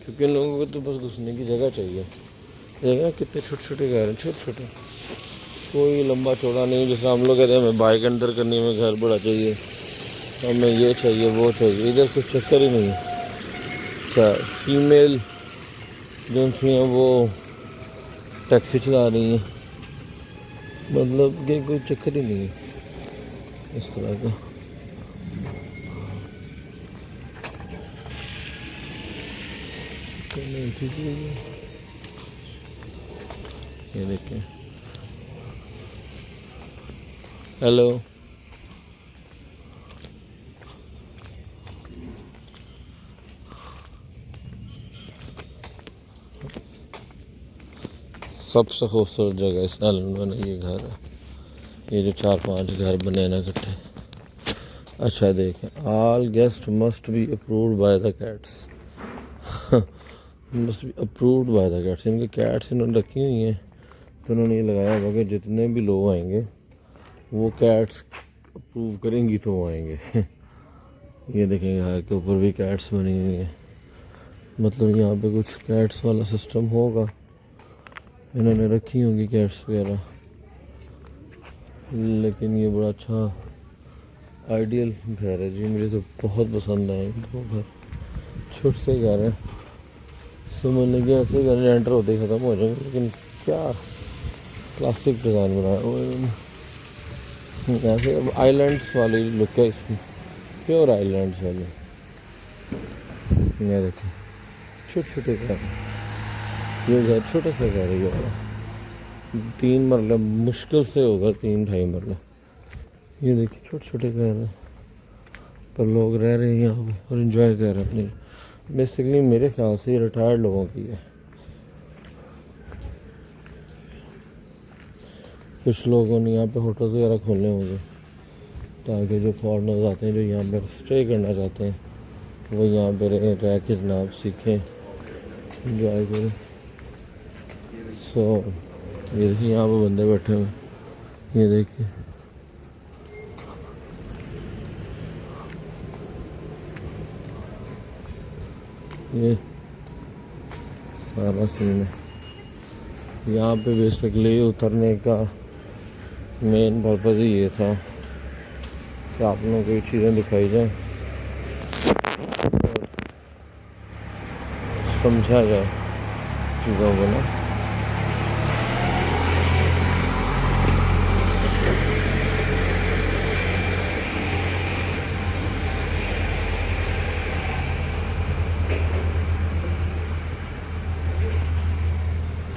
क्योंकि इन लोगों को तो बस घुसने की जगह चाहिए। देखना कितने छोटे छोटे घर हैं, छोटे छोटे, कोई लंबा चौड़ा नहीं। जैसे हम लोग कहते हैं हमें बाइक अंदर करनी में घर बड़ा चाहिए, हमें ये चाहिए वो चाहिए, इधर कुछ चक्कर ही नहीं है। अच्छा, फीमेल जो हैं वो टैक्सी चला रही हैं, मतलब कि कोई चक्कर ही नहीं है इस तरह का। ये देखिए, हेलो, सबसे खूबसूरत जगह इस आइलैंड में ये घर है। ये जो 4-5 घर बने ना इकट्ठे। अच्छा देखें, all guest must be approved by the cats. Must be approved by the cats. इनके कैट्स इन्होंने रखी हुई हैं, तो उन्होंने ये लगाया हुआ कि जितने भी लोग आएंगे वो कैट्स अप्रूव करेंगी तो वो आएंगे। ये देखेंगे घर के ऊपर भी कैट्स बनी हुई हैं, मतलब यहाँ पे कुछ कैट्स वाला सिस्टम होगा, इन्होंने रखी होंगी कैट्स वगैरह। लेकिन ये बड़ा अच्छा आइडियल घर है जी, मुझे तो बहुत पसंद आए वो घर। छोटे से घर है, समझ लगे ऐसे घर एंटर होते ही ख़त्म हो जाएंगे, लेकिन क्या क्लासिक डिज़ाइन बनाया वो ऐसे आइलैंड्स वाली लुक है इसकी। प्योर आइलैंड वाले। ये देखिए छोटे छोटे घर, ये घर छोटा सा घर है, ये वाला 3 मरला मुश्किल से होगा, 3-2.5 मरला। ये देखिए छोटे छोटे घर हैं, पर लोग रह रहे हैं यहाँ पे और एंजॉय कर रहे हैं अपनी। बेसिकली मेरे ख्याल से ये रिटायर्ड लोगों की है। कुछ लोगों ने यहाँ पे होटल्स वगैरह खोलने होंगे ताकि जो फॉरेनर्स आते हैं, जो यहाँ पर स्टे करना चाहते हैं, वो यहाँ पर रह के जनाब सीखें, एंजॉय करें। सो ये देखिए यहाँ पर बंदे बैठे हुए, ये देखिए ये सारा सीन है। यहाँ पे बेसिकली उतरने का मेन पर्पज़ ही ये था कि आप लोगों को ये चीज़ें दिखाई जाए, समझा जाए चीज़ों को ना।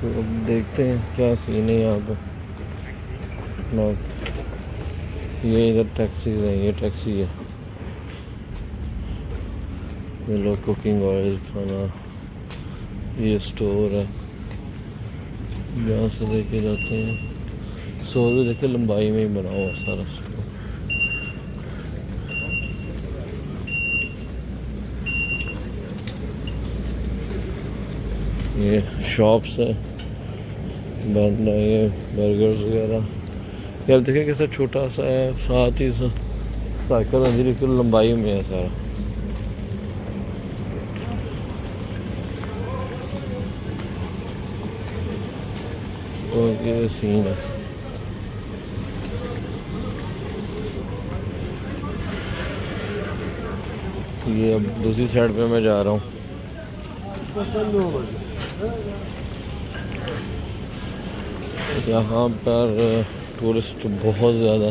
तो अब देखते हैं क्या सीन है यहाँ पे ना। ये इधर टैक्सीज हैं, ये टैक्सी है, ये लोग कुकिंग ऑयल खाना, ये स्टोर है जहाँ से लेके जाते हैं। स्टोर भी देखिए लंबाई में ही बना हुआ सारा स्टोर। ये शॉप्स है, ये बर्गर्स वगैरह। यार देखिए कैसा छोटा सा है, साथ ही सा साइकिल अंदर की लंबाई में है सारा। तो ये सीन है। ये अब दूसरी साइड पे मैं जा रहा हूँ। यहाँ पर टूरिस्ट बहुत ज़्यादा,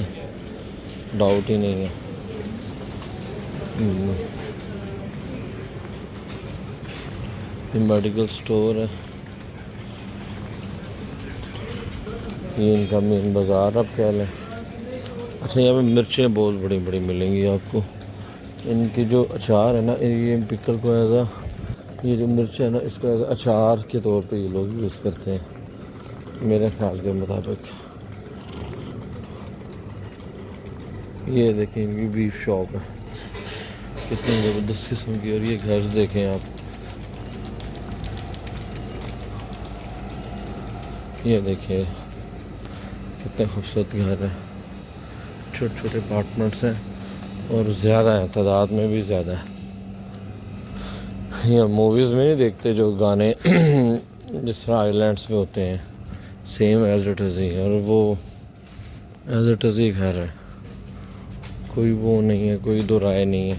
डाउट ही नहीं है। ये मेडिकल स्टोर है, ये इनका मेन बाज़ार अब कह लें। अच्छा यहाँ पे मिर्चें बहुत बड़ी बड़ी मिलेंगी आपको। इनकी जो अचार है ना, ये पिकल को ऐसा, ये जो मिर्च है ना, इसको ऐसा अचार के तौर पे ये लोग यूज़ करते हैं मेरे ख्याल के मुताबिक। ये देखें इनकी बीफ शॉप है, कितनी ज़बरदस्त किस्म की। और ये घर देखें आप, ये देखिए कितने खूबसूरत घर है, छोटे छोटे अपार्टमेंट्स हैं और ज़्यादा है, तादाद में भी ज़्यादा है। या मूवीज़ में नहीं देखते जो गाने जिस तरह आइलैंड्स पे होते हैं, सेम एज इट इज़ ही, और वो एज इट इज़ ही घर है, कोई वो नहीं है, कोई दो राय नहीं है।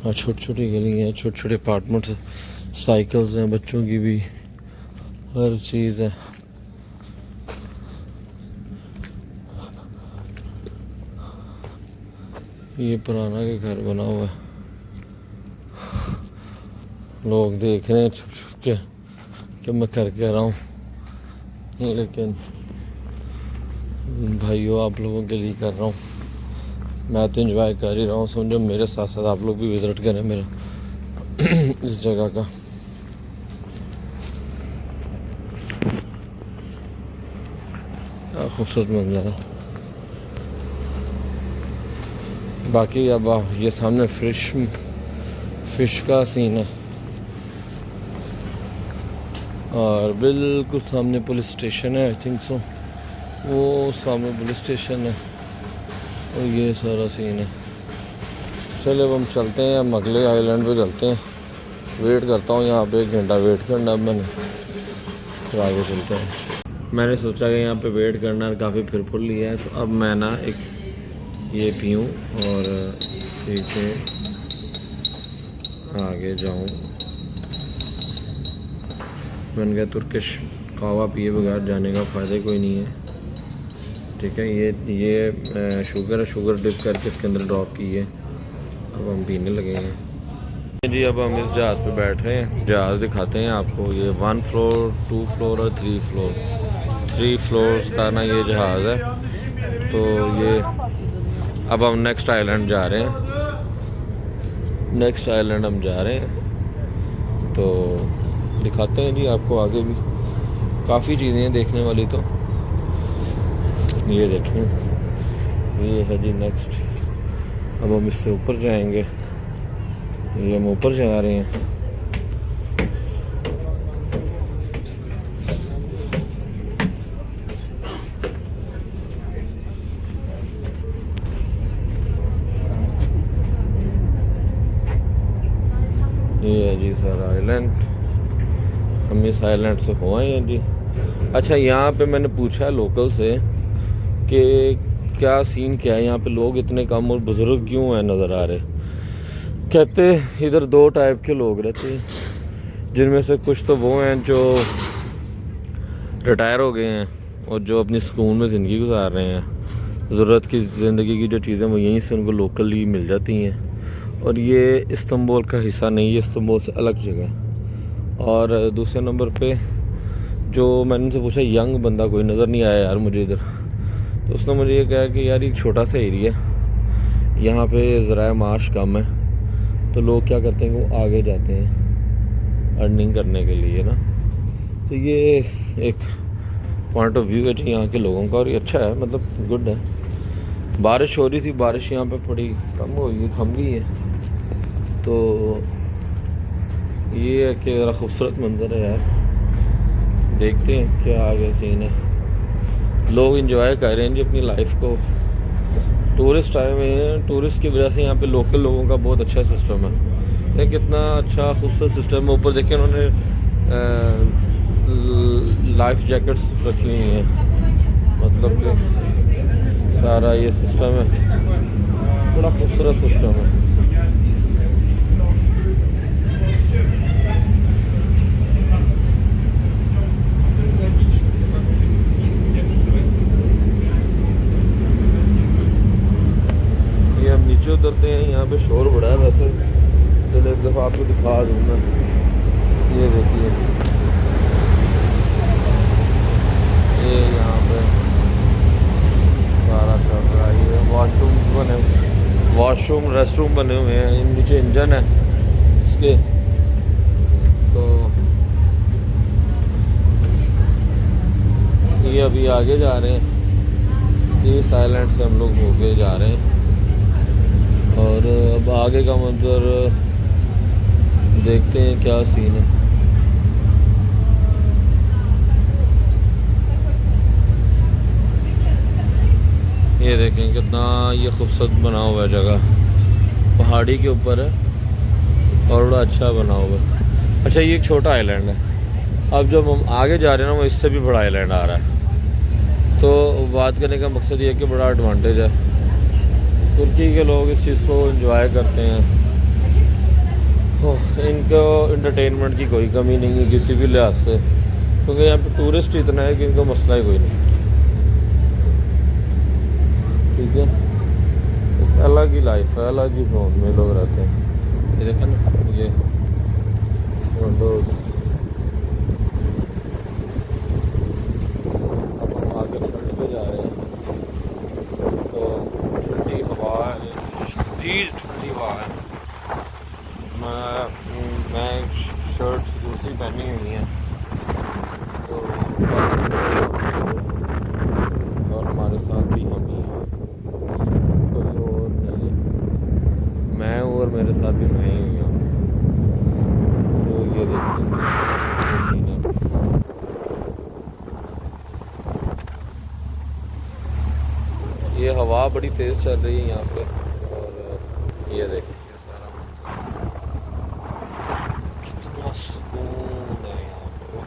हाँ छोटी छोटी गली हैं, छोटे छोटे अपार्टमेंट्स, साइकिल्स हैं बच्चों की भी, हर चीज़ है। ये पुराना के घर बना हुआ है, लोग देख रहे हैं छुप छुप के कि मैं करके रहा हूँ, लेकिन भाइयों आप लोगों के लिए कर रहा हूँ। मैं तो एंजॉय कर ही रहा हूँ, समझो मेरे साथ साथ आप लोग भी विज़िट करें मेरा इस जगह का। क्या खूबसूरत मंजर है। बाकी अब ये सामने फिश का सीन है और बिल्कुल सामने पुलिस स्टेशन है, आई थिंक सो, वो सामने पुलिस स्टेशन है और ये सारा सीन है। चलो अब हम चलते हैं, हम अगले आइलैंड पे चलते हैं। वेट करता हूँ यहाँ पे, 1 घंटा वेट करना अब मैंने, फिर आगे चलते हैं। मैंने सोचा कि यहाँ पे वेट करना काफ़ी फिर फुल लिया है, तो अब मैं ना एक ये पीऊँ और पीछे आगे जाऊँ। मैंने कहा तुर्किश कहवा पिए बगैर जाने का फ़ायदा कोई नहीं है। ठीक है, ये शुगर है, शुगर डिप करके इसके अंदर ड्रॉप की है अब हम पीने लगे हैं जी। अब हम इस जहाज़ पे बैठ रहे हैं। जहाज़ दिखाते हैं आपको। ये 1 फ्लोर 2 फ्लोर और 3 फ्लोर 3 फ्लोर्स का ना ये जहाज़ है। तो ये अब हम नेक्स्ट आइलैंड जा रहे हैं। नेक्स्ट आइलैंड हम जा रहे हैं, तो दिखाते हैं जी आपको आगे भी काफ़ी चीज़ें हैं देखने वाली। तो ये देखें, ये है जी नेक्स्ट। अब हम इससे ऊपर जाएंगे। ये हम ऊपर जा रहे हैं। ये है जी सारा आइलैंड। हम इस आइलैंड से हो आए हैं जी। अच्छा, यहाँ पे मैंने पूछा लोकल से कि क्या सीन क्या है यहाँ पे, लोग इतने कम और बुज़ुर्ग क्यों हैं नज़र आ रहे। कहते इधर 2 टाइप के लोग रहते हैं, जिनमें से कुछ तो वो हैं जो रिटायर हो गए हैं और जो अपनी सुकून में ज़िंदगी गुजार रहे हैं। ज़रूरत की ज़िंदगी की जो चीज़ें वो यहीं से उनको लोकली मिल जाती हैं। और ये इस्तांबुल का हिस्सा नहीं, ये इस्तांबुल से अलग जगह। और दूसरे नंबर पे जो मैंने उनसे पूछा, यंग बंदा कोई नज़र नहीं आया यार मुझे इधर। तो उसने मुझे ये कहा कि यार एक छोटा सा एरिया, यहाँ पे ज़राए माश कम है, तो लोग क्या करते हैं कि वो आगे जाते हैं अर्निंग करने के लिए ना। तो ये एक पॉइंट ऑफ व्यू है जी यहाँ के लोगों का, और ये अच्छा है, मतलब गुड है। बारिश हो रही थी, बारिश यहाँ पे थोड़ी कम हो गई, थम गई है। तो ये है कि ज़रा खूबसूरत मंजर है यार। देखते हैं क्या आगे सीन है। लोग इंजॉय कर रहे हैं जी अपनी लाइफ को। टूरिस्ट आए हुए हैं, टूरिस्ट की वजह से यहाँ पे लोकल लोगों का बहुत अच्छा सिस्टम है। ये कितना अच्छा खूबसूरत सिस्टम है। ऊपर देखिए उन्होंने लाइफ जैकेट्स रखी हुई हैं, मतलब कि सारा ये सिस्टम है, बड़ा खूबसूरत सिस्टम है। ये हम नीचे उतरते हैं, यहाँ पे शोर बड़ा है वैसे, चलो एक दफ़ा आपको दिखा दूँ मैं। ये देखिए, ये यहाँ पे सारा चल रहा है। ये वॉशरूम रेस्टरूम बने हुए हैं। नीचे इंजन है इसके। तो ये अभी आगे जा रहे हैं, इस आइलैंड से हम लोग होके जा रहे हैं। और अब आगे का मंजर देखते हैं क्या सीन है। ये देखें कितना ये खूबसूरत बना हुआ है जगह, पहाड़ी के ऊपर है और बड़ा अच्छा बना हुआ है। अच्छा, ये एक छोटा आइलैंड है। अब जब हम आगे जा रहे हैं ना, वो इससे भी बड़ा आइलैंड आ रहा है। तो बात करने का मकसद ये है कि बड़ा एडवांटेज है। तुर्की के लोग इस चीज़ को एंजॉय करते हैं। इनको एंटरटेनमेंट की कोई कमी नहीं है किसी भी लिहाज से, क्योंकि यहाँ पे टूरिस्ट इतना है कि इनको मसला ही कोई नहीं। ठीक है, एक अलग ही लाइफ है, अलग ही जोन में लोग रहते हैं। ये देखें ना, ये विंडोज। अब हम आगे फ्रंट पे जा रहे हैं, तो ठंडी हवा है, शदीद ठंडी हवा है। मैं शर्ट दूसरी पहनी हुई है। तो और हमारे साथ भी हम ही हैं, कोई और नहीं है। मैं हूँ और मेरे साथ भी मैं ही हूँ। तो ये देखिए सीन है। ये हवा बड़ी तेज़ चल रही है यहाँ पे। और ये देखिए सारा कितना सुकून है यहाँ पे।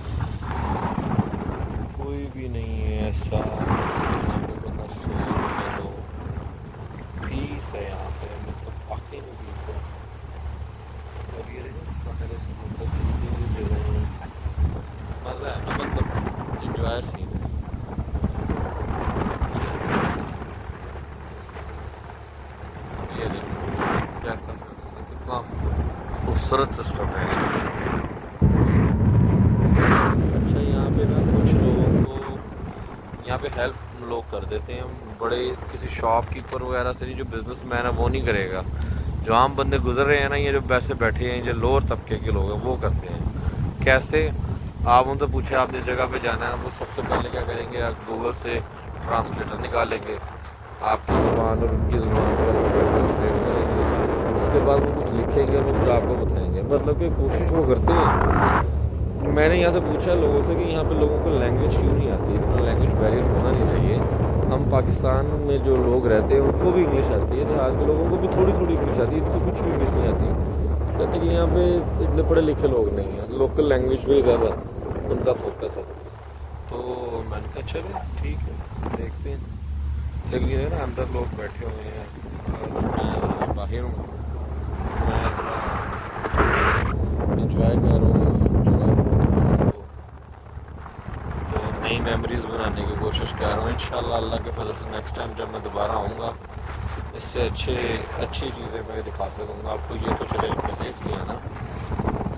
कोई भी नहीं है ऐसा यहाँ पे, बंदा सोने दो। पीस है यहाँ पे, मतलब वाकई में पीस है। और ये सारे समुद्र की जगह मज़ा है ना, मतलब इंजॉय सीन है। ये देखो कैसा ज़बरदस्त सिस्टम है। अच्छा यहाँ पे ना कुछ लोगों को यहाँ पे हेल्प लोग कर देते हैं, बड़े किसी शॉपकीपर वगैरह से नहीं, जो बिजनेसमैन है वो नहीं करेगा। जो आम बंदे गुजर रहे हैं ना, ये जो वैसे बैठे हैं, जो लोअर तबके के लोग हैं वो करते हैं। कैसे? आप उनसे पूछे आप जिस जगह पे जाना है, वो सबसे पहले क्या करेंगे, आप गूगल से ट्रांसलेटर निकालेंगे, आपकी ज़ुबान और उनकी ज़ुबान पर ट्रांसलेट करेंगे, उसके बाद वो कुछ लिखेंगे और वो फिर आपको बताएंगे। मतलब कि कोशिश वो करते हैं। मैंने यहाँ से पूछा लोगों से कि यहाँ पे लोगों को लैंग्वेज क्यों नहीं आती, इतना लैंग्वेज बैरियर होना नहीं चाहिए। हम पाकिस्तान में जो लोग रहते हैं उनको भी इंग्लिश आती है, देहात के लोगों को भी थोड़ी थोड़ी इंग्लिश आती है, तो कुछ भी इंग्लिश नहीं आती। कहते कि यहाँ पे इतने पढ़े लिखे लोग नहीं हैं, लोकल लैंग्वेज पे ज़्यादा उनका फोकस है। तो मैंने कहा चलो ठीक है देखते हैं। लेकिन ये ना अंदर लोग बैठे हुए हैं और मैं बाहर हूँ, मैं इंजॉय कर रहा हूँ इस जगह को, तो नई मेमोरीज़ बनाने की कोशिश कर रहा हूँ। इंशाल्लाह अल्लाह के फजल से नेक्स्ट टाइम जब मैं दोबारा आऊँगा इससे अच्छी चीज़ें मैं दिखा सकूँगा आपको। ये तो चले देख लिया ना,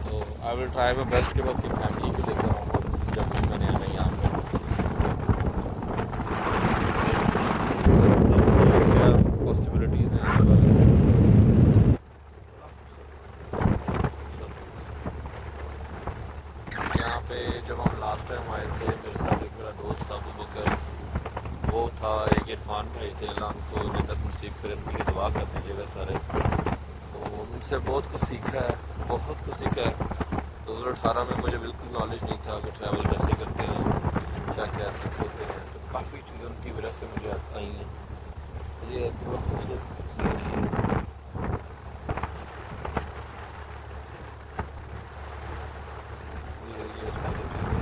तो आई विल ट्राई माई बेस्ट कि मैं अपनी फैमिली को लेकर आऊँगा जब भी मैंने आना यहाँ पे। क्या पॉसिबिलिटीज़ हैं यहाँ पे। जब हम लास्ट टाइम आए थे, मेरे साथ एक मेरा दोस्त था अबू बकर, वो था, एक इरफान भाई थे, अल्लाह उनको जन्नत नसीब करे, उनके लिए दुआ कर दीजिएगा सारे। तो उनसे बहुत कुछ सीखा है, बहुत कुछ सीखा है। 2018 में मुझे बिल्कुल नॉलेज नहीं था कि ट्रैवल कैसे करते हैं, क्या क्या एथिक्स होते हैं, तो काफ़ी चीज़ें उनकी वजह से मुझे आई हैं। ये बहुत खूबसूरत सीन है। ये सारी चीज़ें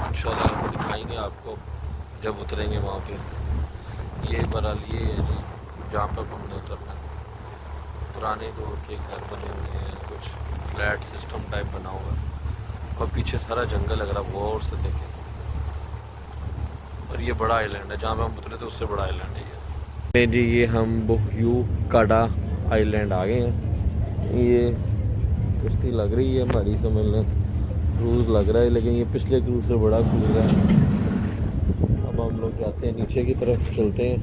इंशाल्लाह दिखाएंगे आपको जब उतरेंगे वहाँ पे। ये बहरहाल ये है जी जहाँ पर हमने उतरना है। पुराने दौर के घर बने हुए हैं, कुछ फ्लैट सिस्टम टाइप बना हुआ है, और पीछे सारा जंगल लग रहा है, गौर से देखें। और ये बड़ा आइलैंड है, जहाँ पे हम उतरे थे उससे बड़ा आइलैंड है ये जी। ये हम बोह्यू काडा आइलैंड आ गए हैं। ये कश्ती लग रही है हमारी, समझ लें क्रूज़ लग रहा है, लेकिन ये पिछले क्रूज़ से बड़ा क्रूज़ है। अब हम लोग जाते हैं नीचे की तरफ, चलते हैं।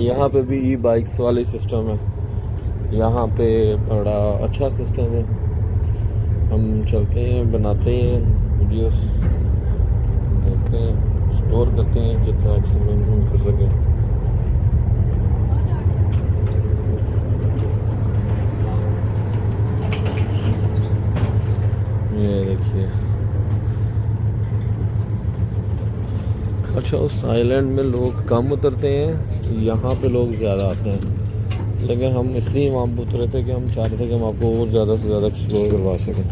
यहाँ पे भी ई बाइक्स वाले सिस्टम है, यहाँ पे बड़ा अच्छा सिस्टम है। हम चलते हैं, बनाते हैं वीडियोस, देखते हैं, एक्सप्लोर करते हैं जितना एक्सपेरिमेंट कर सकें। ये देखिए, अच्छा उस आइलैंड में लोग कम उतरते हैं, यहाँ पे लोग ज़्यादा आते हैं। लेकिन हम इसलिए वहाँ पर उतरे थे कि हम चाहते थे कि हम आपको और ज़्यादा से ज़्यादा एक्सप्लोर करवा सकें।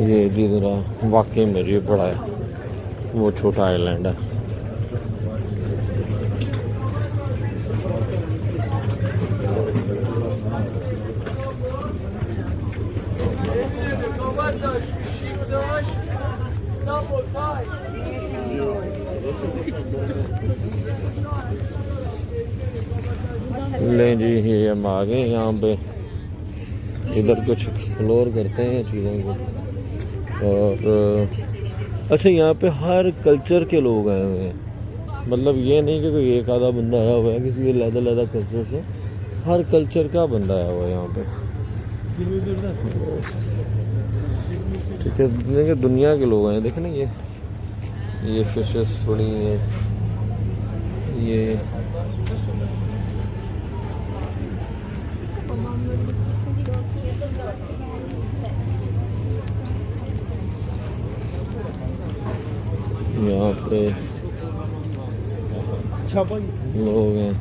ये जी ज़रा वाकई में ये बड़ा है, वो छोटा आइलैंड है। ले जी ये हम आ गए यहाँ पे, इधर कुछ एक्सप्लोर करते हैं चीज़ों को। और अच्छा यहाँ पे हर कल्चर के लोग आए हुए हैं, मतलब ये नहीं कि कोई एक आधा बंदा आया हुआ है किसी अलग-अलग कल्चर से, हर कल्चर का बंदा आया हुआ है यहाँ पे। ठीक है, देखिए दुनिया के लोग आए, देखें ना ये फिशेस पड़ी हैं, ये यहाँ पे लोग हैं।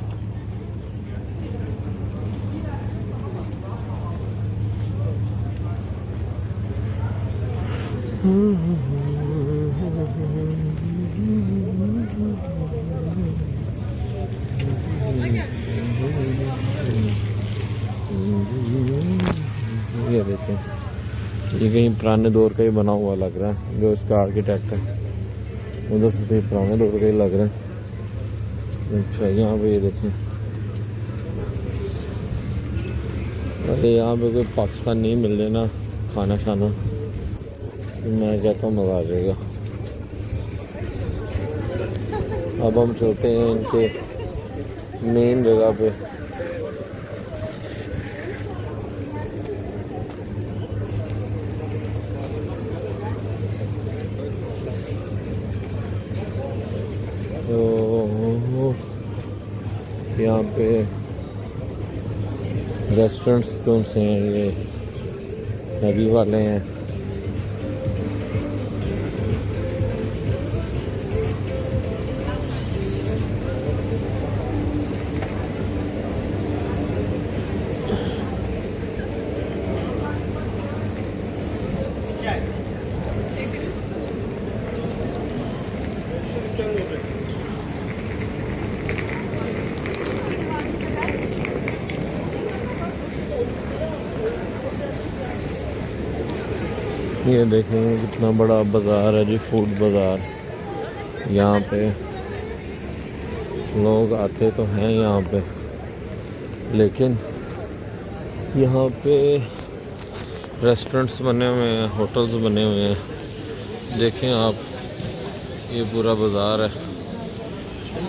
देखते हैं। ये कहीं पुराने दौर का ही बना हुआ लग रहा है, जो इसका आर्किटेक्ट है उधर से तो पुराने दौर का ही लग रहा है। अच्छा यहाँ पे ये देखें, अरे यहाँ पे कोई पाकिस्तान नहीं मिल रहे ना खाना खाना, तो मैं कहता हूँ मज़ा आ जाएगा। अब हम चलते हैं इनके मेन जगह पे। तो यहाँ पे रेस्टोरेंट्स कौन से हैं, ये हैवी वाले हैं। ये देखें कितना बड़ा बाज़ार है जी, फूड बाज़ार। यहाँ पे लोग आते तो हैं यहाँ पे, लेकिन यहाँ पे रेस्टोरेंट्स बने हुए हैं, होटल्स बने हुए हैं। देखें आप, ये पूरा बाज़ार है।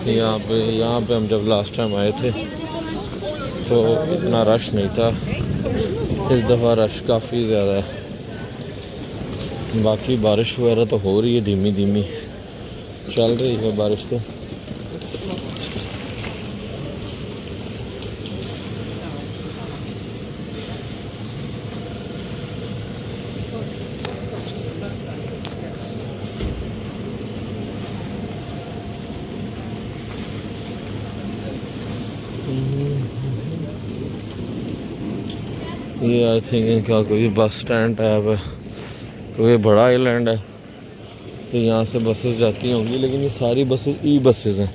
यहाँ पे हम जब लास्ट टाइम आए थे तो इतना रश नहीं था, इस दफ़ा रश काफ़ी ज़्यादा है। बाकी बारिश वगैरह तो हो रही है, धीमी धीमी चल रही है बारिश तो। ये आई थिंक इनका कोई बस स्टैंड है, तो ये बड़ा आइलैंड है तो यहाँ से बसेस जाती होंगी, लेकिन ये सारी बसेस ई बसेस हैं,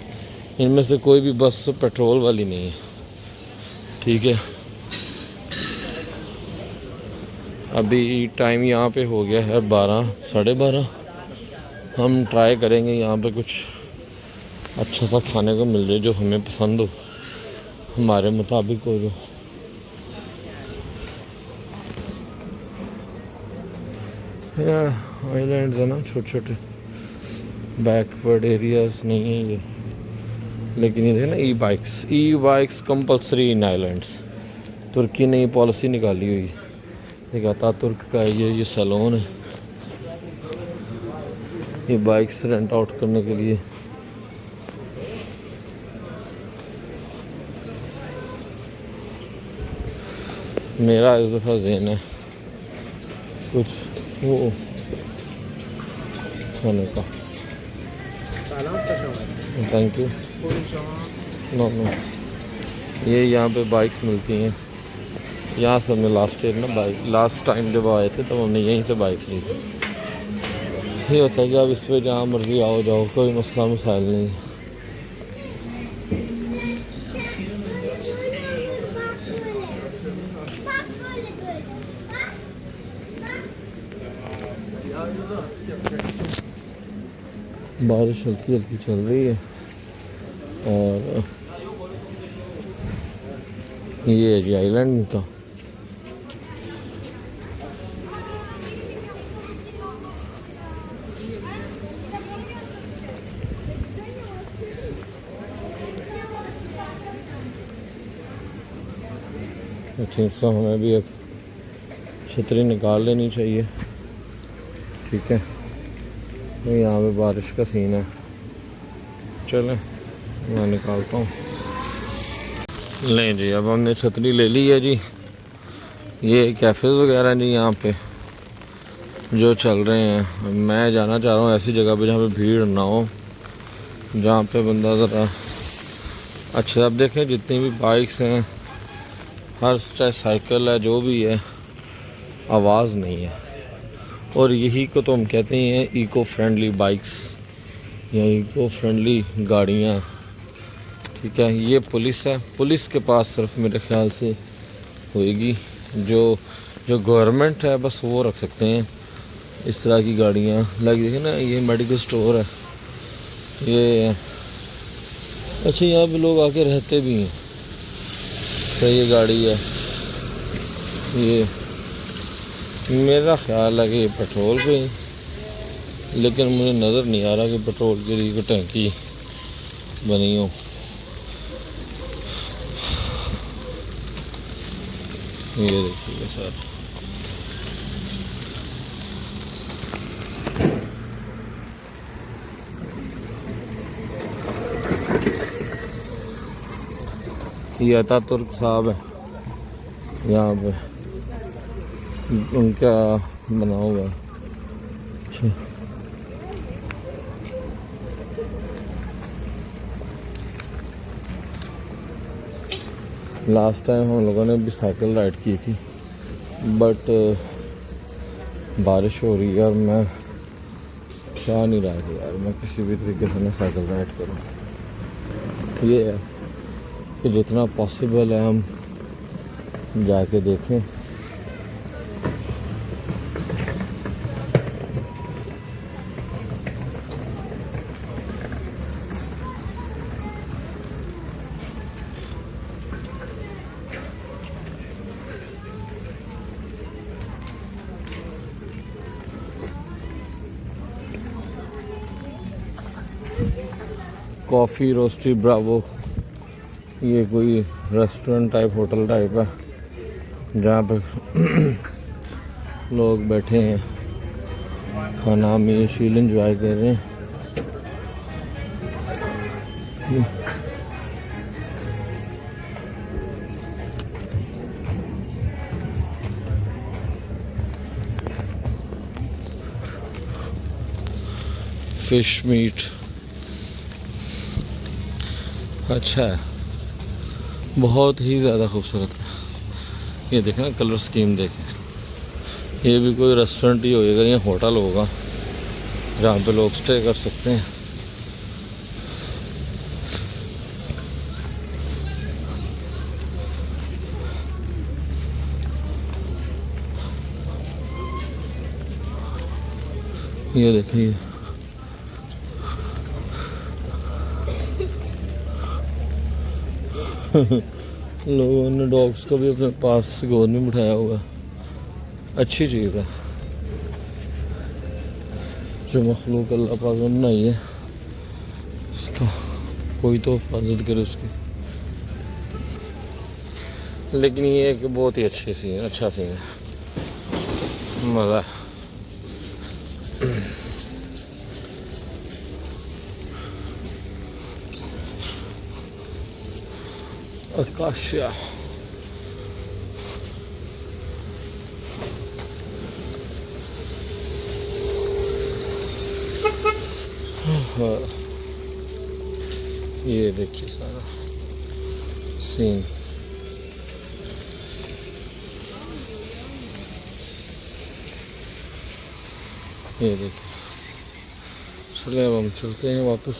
इनमें से कोई भी बस पेट्रोल वाली नहीं है। ठीक है, अभी टाइम यहाँ पे हो गया है 12, साढ़े 12। हम ट्राई करेंगे यहाँ पे कुछ अच्छा सा खाने को मिल जाए जो हमें पसंद हो, हमारे मुताबिक हो। जो आइलैंड्स है ना, छोटे छोटे बैकवर्ड एरियाज नहीं है ये, लेकिन ये ना ई बाइक्स कंपलसरी इन आइलैंड्स। तुर्की ने ये पॉलिसी निकाली हुई है, एक अतातुर्क का ये सैलून है, ये बाइक्स रेंट आउट करने के लिए। मेरा इस दफ़ा ज़हन है कुछ वो होने का। Thank you. नो ये यहाँ पे बाइक्स मिलती हैं, यहाँ से हमने लास्ट टाइम जब आए थे तो हमने यहीं से बाइक्स ली थी। ये होता है कि अब इस पर जहाँ मर्जी आओ जाओ, कोई मसला मसाइल नहीं है। बारिश हल्की हल्की चल रही है और ये है जी आइलैंड का। ठीक सा हमें भी एक छतरी निकाल लेनी चाहिए। ठीक है, तो यहाँ पे बारिश का सीन है, चलें मैं निकालता हूँ। लें जी, अब हमने छतरी ले ली है जी। ये कैफ़ेज़ वगैरह जी यहाँ पे जो चल रहे हैं। मैं जाना चाह रहा हूँ ऐसी जगह पे जहाँ पे भीड़ ना हो, जहाँ पे बंदा ज़रा अच्छा। अब देखें जितनी भी बाइक्स हैं, हर चाहे साइकिल है, जो भी है, आवाज़ नहीं है। और यही को तो हम कहते हैं इको फ्रेंडली बाइक्स या इको फ्रेंडली गाड़ियाँ। ठीक है, ये पुलिस है, पुलिस के पास सिर्फ मेरे ख्याल से होएगी जो जो गवर्नमेंट है बस वो रख सकते हैं इस तरह की गाड़ियाँ। लाइक देखिए ना, ये मेडिकल स्टोर है ये। अच्छा, यहाँ पे लोग आके रहते भी हैं। तो ये गाड़ी है, ये मेरा ख्याल है कि ये पेट्रोल पे है, लेकिन मुझे नज़र नहीं आ रहा कि पेट्रोल के लिए कोई टंकी बनी हो। ये देखिए सर, ये अतातुर्क साहब है यहाँ पे, उनका बना हुआ है। अच्छा, लास्ट टाइम हम लोगों ने भी साइकिल राइड की थी, बट बारिश हो रही है और मैं चाह नहीं रहा था यार मैं किसी भी तरीके से ना साइकिल राइड करूँ। ये है कि जितना पॉसिबल है हम जाके देखें। कॉफ़ी रोस्टी ब्रावो, ये कोई रेस्टोरेंट टाइप होटल टाइप है जहाँ पे लोग बैठे हैं, खाना मील एंजॉय कर रहे हैं। फिश मीट अच्छा है, बहुत ही ज़्यादा खूबसूरत है। ये देखें ना, कलर स्कीम देखें। ये भी कोई रेस्टोरेंट ही होएगा या होटल होगा जहाँ पे लोग स्टे कर सकते हैं। ये देखिए, लोगों ने डॉग्स को भी अपने पास गोद में बिठाया हुआ है। अच्छी चीज़ है, जो मखलूक अल्लाह पाक ने बनाई है उसका कोई तो हिफाजत करे उसकी। लेकिन ये है कि बहुत ही अच्छी सी है, अच्छा सीन है, मज़ा है। आकाशिया ये देखिए सारा सीन। ये देखिए, चलिए अब हम चलते हैं वापस।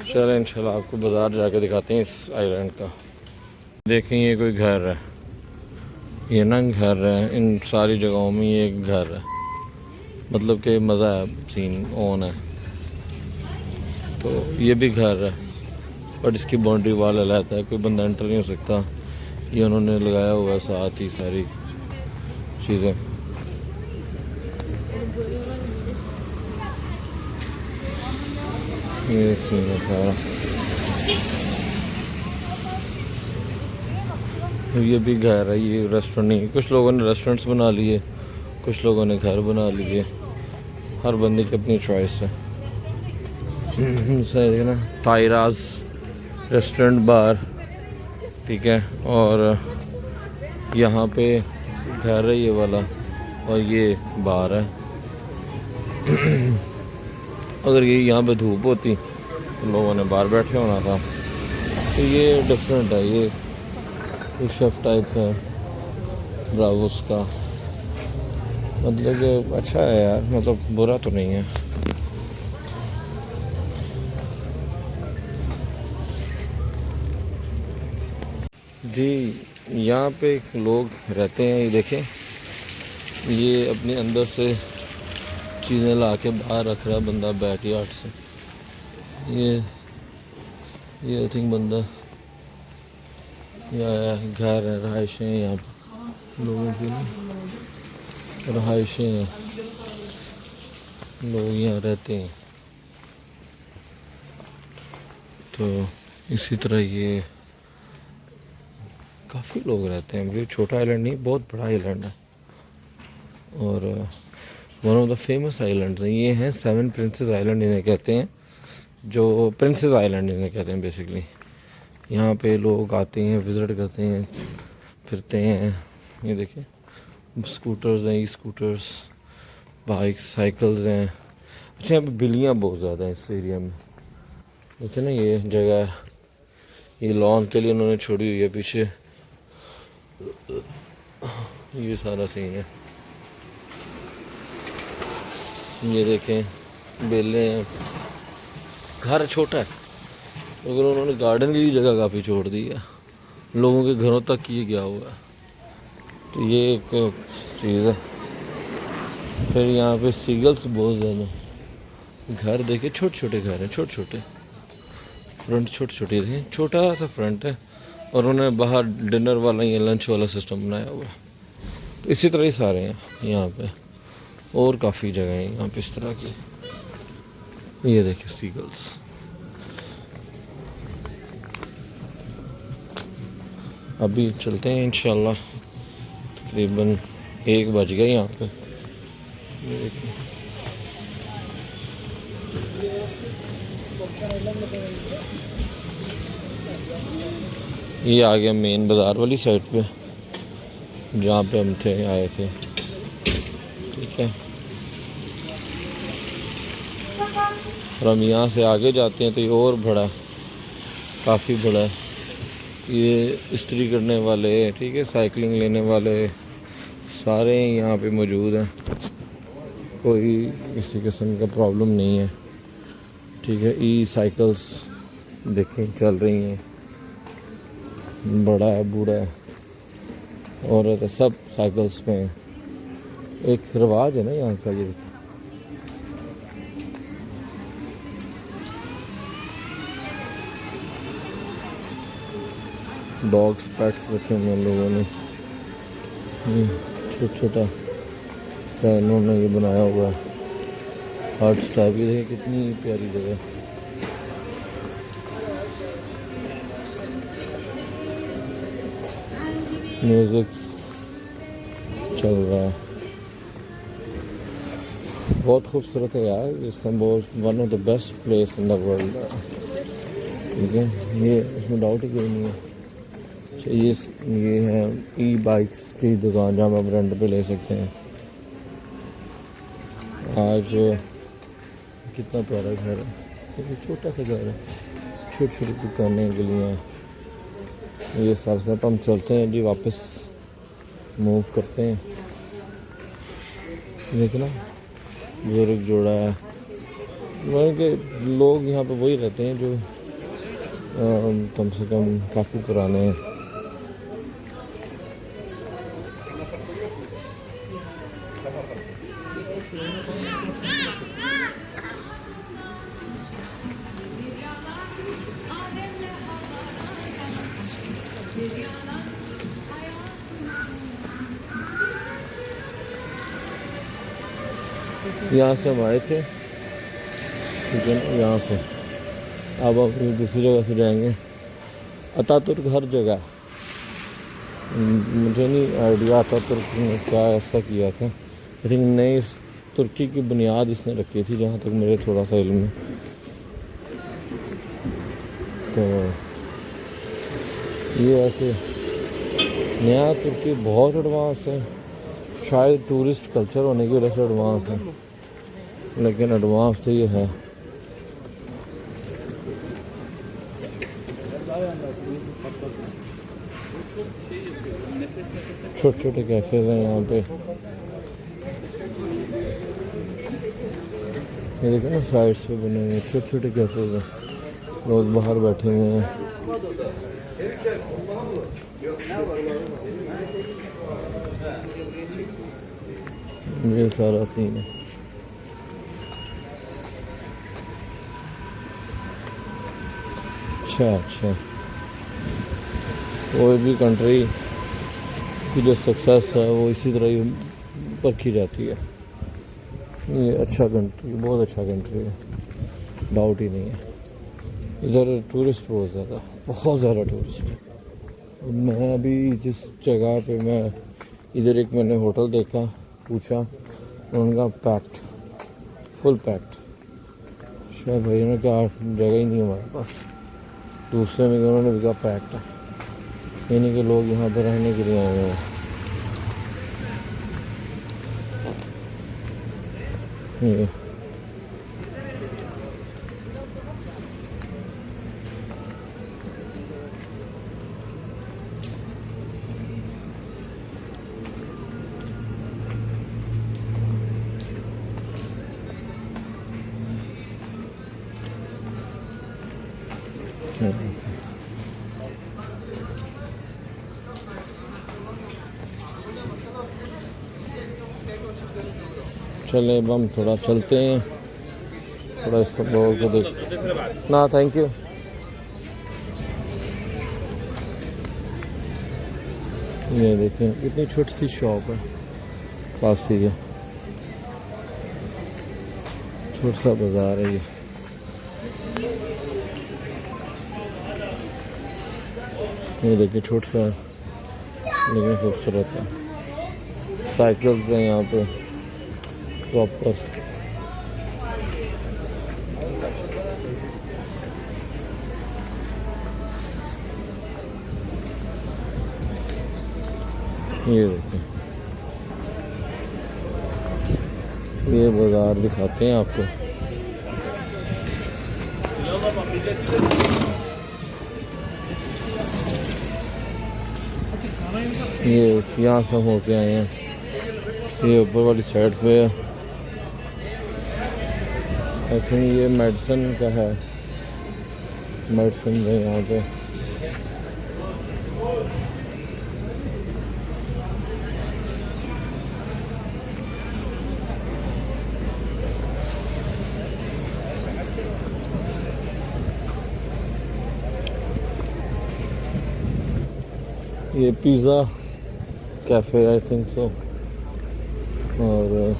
चलें इंशाल्लाह आपको बाज़ार जाके दिखाते हैं इस आइलैंड का। देखें, ये कोई घर है, ये ना घर है, इन सारी जगहों में ये एक घर है, मतलब कि मज़ा है, सीन ऑन है। तो ये भी घर है, बट इसकी बाउंड्री वाल अलग है, कोई बंदा एंटर नहीं हो सकता। ये उन्होंने लगाया हुआ है साथ ही सारी चीज़ें। ये सीन है सारा। ये भी घर है, ये रेस्टोरेंट नहीं। कुछ लोगों ने रेस्टोरेंट्स बना लिए, कुछ लोगों ने घर बना लिए, हर बंदे की अपनी चॉइस है। सही है ना, तायराज रेस्टोरेंट बार, ठीक है। और यहाँ पे घर है ये वाला, और ये बार है। अगर ये यहाँ पे धूप होती तो लोगों ने बाहर बैठे होना था। तो ये डिफरेंट है, ये शेफ टाइप का है ब्रावोस का, मतलब कि अच्छा है यार, मतलब बुरा तो नहीं है। जी यहाँ पे लोग रहते हैं, ये देखें, ये अपने अंदर से चीज़ें ला के बाहर रख रहा है बंदा बैक यार्ड से। ये आई थिंक बंदा या घर है, रहाइशें हैं यहाँ पर लोगों की, रहाइशें हैं, लोग यहाँ रहते हैं। तो इसी तरह ये काफ़ी लोग रहते हैं। ये छोटा आइलैंड नहीं, बहुत बड़ा आइलैंड है और one of the famous islands हैं। ये हैं 7 प्रिंसेस आइलैंड इन्हें कहते हैं, जो प्रिंसेस आइलैंड इन्हें कहते हैं बेसिकली। यहाँ पे लोग आते हैं, विज़िट करते हैं, फिरते हैं। ये देखिए स्कूटर्स हैं, ई स्कूटर्स, बाइक्स, साइकिल्स हैं। अच्छा यहाँ पे बिल्लियाँ बहुत ज़्यादा हैं इस एरिया में। देखिए ना ये जगह, ये लॉन के लिए उन्होंने छोड़ी हुई है पीछे। ये सारा सीन है। ये देखें बेले हैं। घर छोटा है मगर उन्होंने गार्डन के लिए जगह काफ़ी छोड़ दी है, लोगों के घरों तक ये गया हुआ है। तो ये एक चीज़ है। फिर यहाँ पे सीगल्स बहुत ज़्यादा। घर देखे छोटे छोटे घर हैं, छोटे छोटे, फ्रंट छोटी छोटी है, छोटा सा फ्रंट है और उन्होंने बाहर डिनर वाला या लंच वाला सिस्टम बनाया हुआ है। तो इसी तरह ही सारे हैं यहाँ पे, और काफ़ी जगह हैं यहाँ पे इस तरह की। ये देखिए सीगल्स। अभी चलते हैं इंशाल्लाह, तकरीबन 1 बज गए यहाँ पे। ये देखिए ये आ गया मेन बाज़ार वाली साइड पे जहाँ पे हम थे, आए थे। ठीक है, और हम यहाँ से आगे जाते हैं तो ये और बड़ा, काफ़ी बड़ा है। ये इस्त्री करने वाले, ठीक है, साइकिलिंग लेने वाले सारे यहाँ पे मौजूद हैं। कोई किसी किस्म का प्रॉब्लम नहीं है। ठीक है, ई साइकिल्स देखें चल रही हैं, बड़ा है, बूढ़ा है, औरत है, सब साइकिल्स पे हैं। एक रिवाज है ना यहाँ का। ये डॉग्स, पेट्स रखे हुए हैं लोगों ने। छोटा छोटा सा इन्होंने ये बनाया हुआ है हर्ट्स टाइप। ये देखिए कितनी प्यारी जगह। म्यूजिक चल रहा है, बहुत खूबसूरत है यार Istanbul, one of the best place in the world. ठीक है, ये इसमें डाउट ही कोई नहीं है। अच्छा ये है ई बाइक्स की दुकान जहाँ आप रेंट पे ले सकते हैं। आज कितना प्यारा घर है, ये छोटा सा घर है, छोटी छोटी दुकानें, गलियाँ, ये सारे सब। हम चलते हैं जी, वापस मूव करते हैं। देखना बुजुर्ग जोड़ा है, मतलब कि लोग यहाँ पे वही रहते हैं जो कम से कम काफ़ी पुराने हैं। यहाँ से हम आए थे, ठीक है ना, यहाँ से। अब अपनी दूसरी जगह से जाएंगे। अतातुर्क हर जगह, मुझे नहीं आइडिया अतातुर्क ने क्या ऐसा किया था। आई थिंक नई तुर्की की बुनियाद इसने रखी थी जहाँ तक मेरे थोड़ा सा इल्म है। तो ये है कि नया तुर्की बहुत एडवांस है, शायद टूरिस्ट कल्चर होने की वजह से एडवांस है, लेकिन एडवांस तो ये है। छोटे छोटे कैफेज हैं यहाँ पे। ये देखो ना साइड्स पे बने हुए छोटे छोटे कैफेज हैं, लोग बाहर बैठे हुए हैं। ये सारा सीन है। अच्छा, कोई भी कंट्री की जो सक्सेस है वो इसी तरह ही परखी जाती है। ये अच्छा कंट्री, बहुत अच्छा कंट्री है, डाउट ही नहीं है। इधर टूरिस्ट बहुत ज़्यादा टूरिस्ट है। मैं अभी जिस जगह पे मैं इधर एक मैंने होटल देखा, पूछा, उनका पैक्ड, फुल पैक्ड। शायद भाई ने कहा जगह ही नहीं हमारे पास। दूसरे में उन्होंने भी कहा पैक्ड है, यानी कि लोग यहाँ पे रहने के लिए आए हुए हैं। ये चले अब हम थोड़ा चलते हैं, थोड़ा इस लोगों को देख ना। Thank you. ये देखें कितनी छोटी सी शॉप है, काशी है, छोटा सा बाजार है ये देखिए छोटा सा लेकिन खूबसूरत है। साइकिल्स हैं यहाँ पे प्रॉपर। ये देखिए, ये बाजार दिखाते हैं आपको। ये यहाँ से हम होके आए हैं, ये ऊपर वाली साइड पे है। आई थिंक ये मेडिसिन का है, मेडिसिन है यहाँ पे। ये pizza cafe I think so. और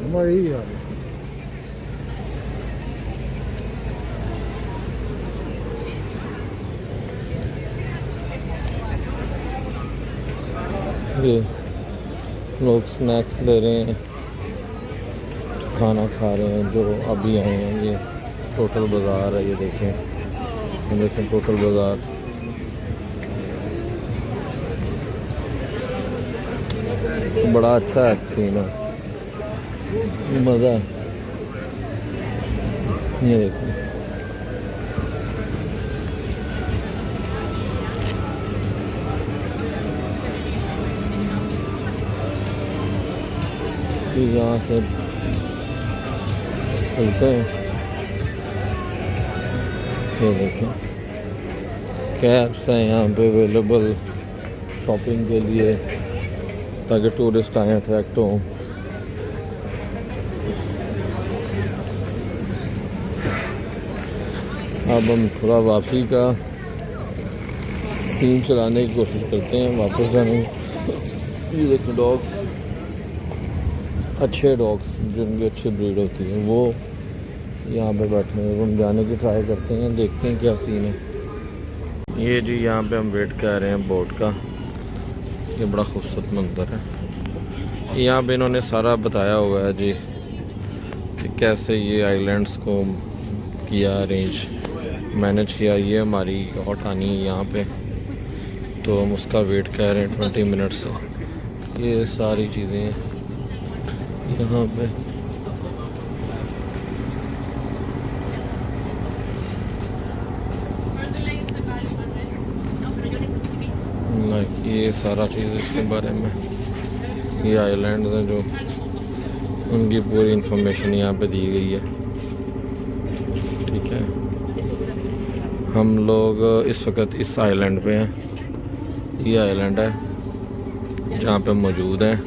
हमारे ही यार ये लोग स्नैक्स ले रहे हैं, खाना खा रहे हैं जो अभी आए हैं। ये टोटल बाज़ार है, ये देखें टोटल बाज़ार। बड़ा अच्छा सीन है, मज़ा। ये देखो यहाँ से चलते हैं। ये देखें कैब्स हैं यहाँ पे अवेलेबल शॉपिंग के लिए, ताकि टूरिस्ट आए अट्रैक्ट हों। अब हम थोड़ा वापसी का सीन चलाने की कोशिश करते हैं, वापस जाने। ये देखें डॉग्स, अच्छे डॉग्स जिनकी अच्छी ब्रीड होती है वो यहाँ पे बैठे हैं। हम जाने की ट्राई करते हैं, देखते हैं क्या सीन है। ये जी यहाँ पे हम वेट कर रहे हैं बोट का। ये बड़ा खूबसूरत मंजर है। यहाँ पे इन्होंने सारा बताया हुआ है जी कि कैसे ये आइलैंड्स को किया, अरेंज मैनेज किया। ये हमारी हॉट आनी है यहाँ पे, तो हम उसका वेट कर रहे हैं 20 मिनट से। ये सारी चीज़ें यहाँ पे। लाइक ये सारा चीज़ इसके बारे में। ये आइलैंड हैं जो उनकी पूरी इंफॉर्मेशन यहाँ पे दी गई है। ठीक है, हम लोग इस वक्त इस आइलैंड पे हैं। ये आइलैंड है जहाँ पे मौजूद है।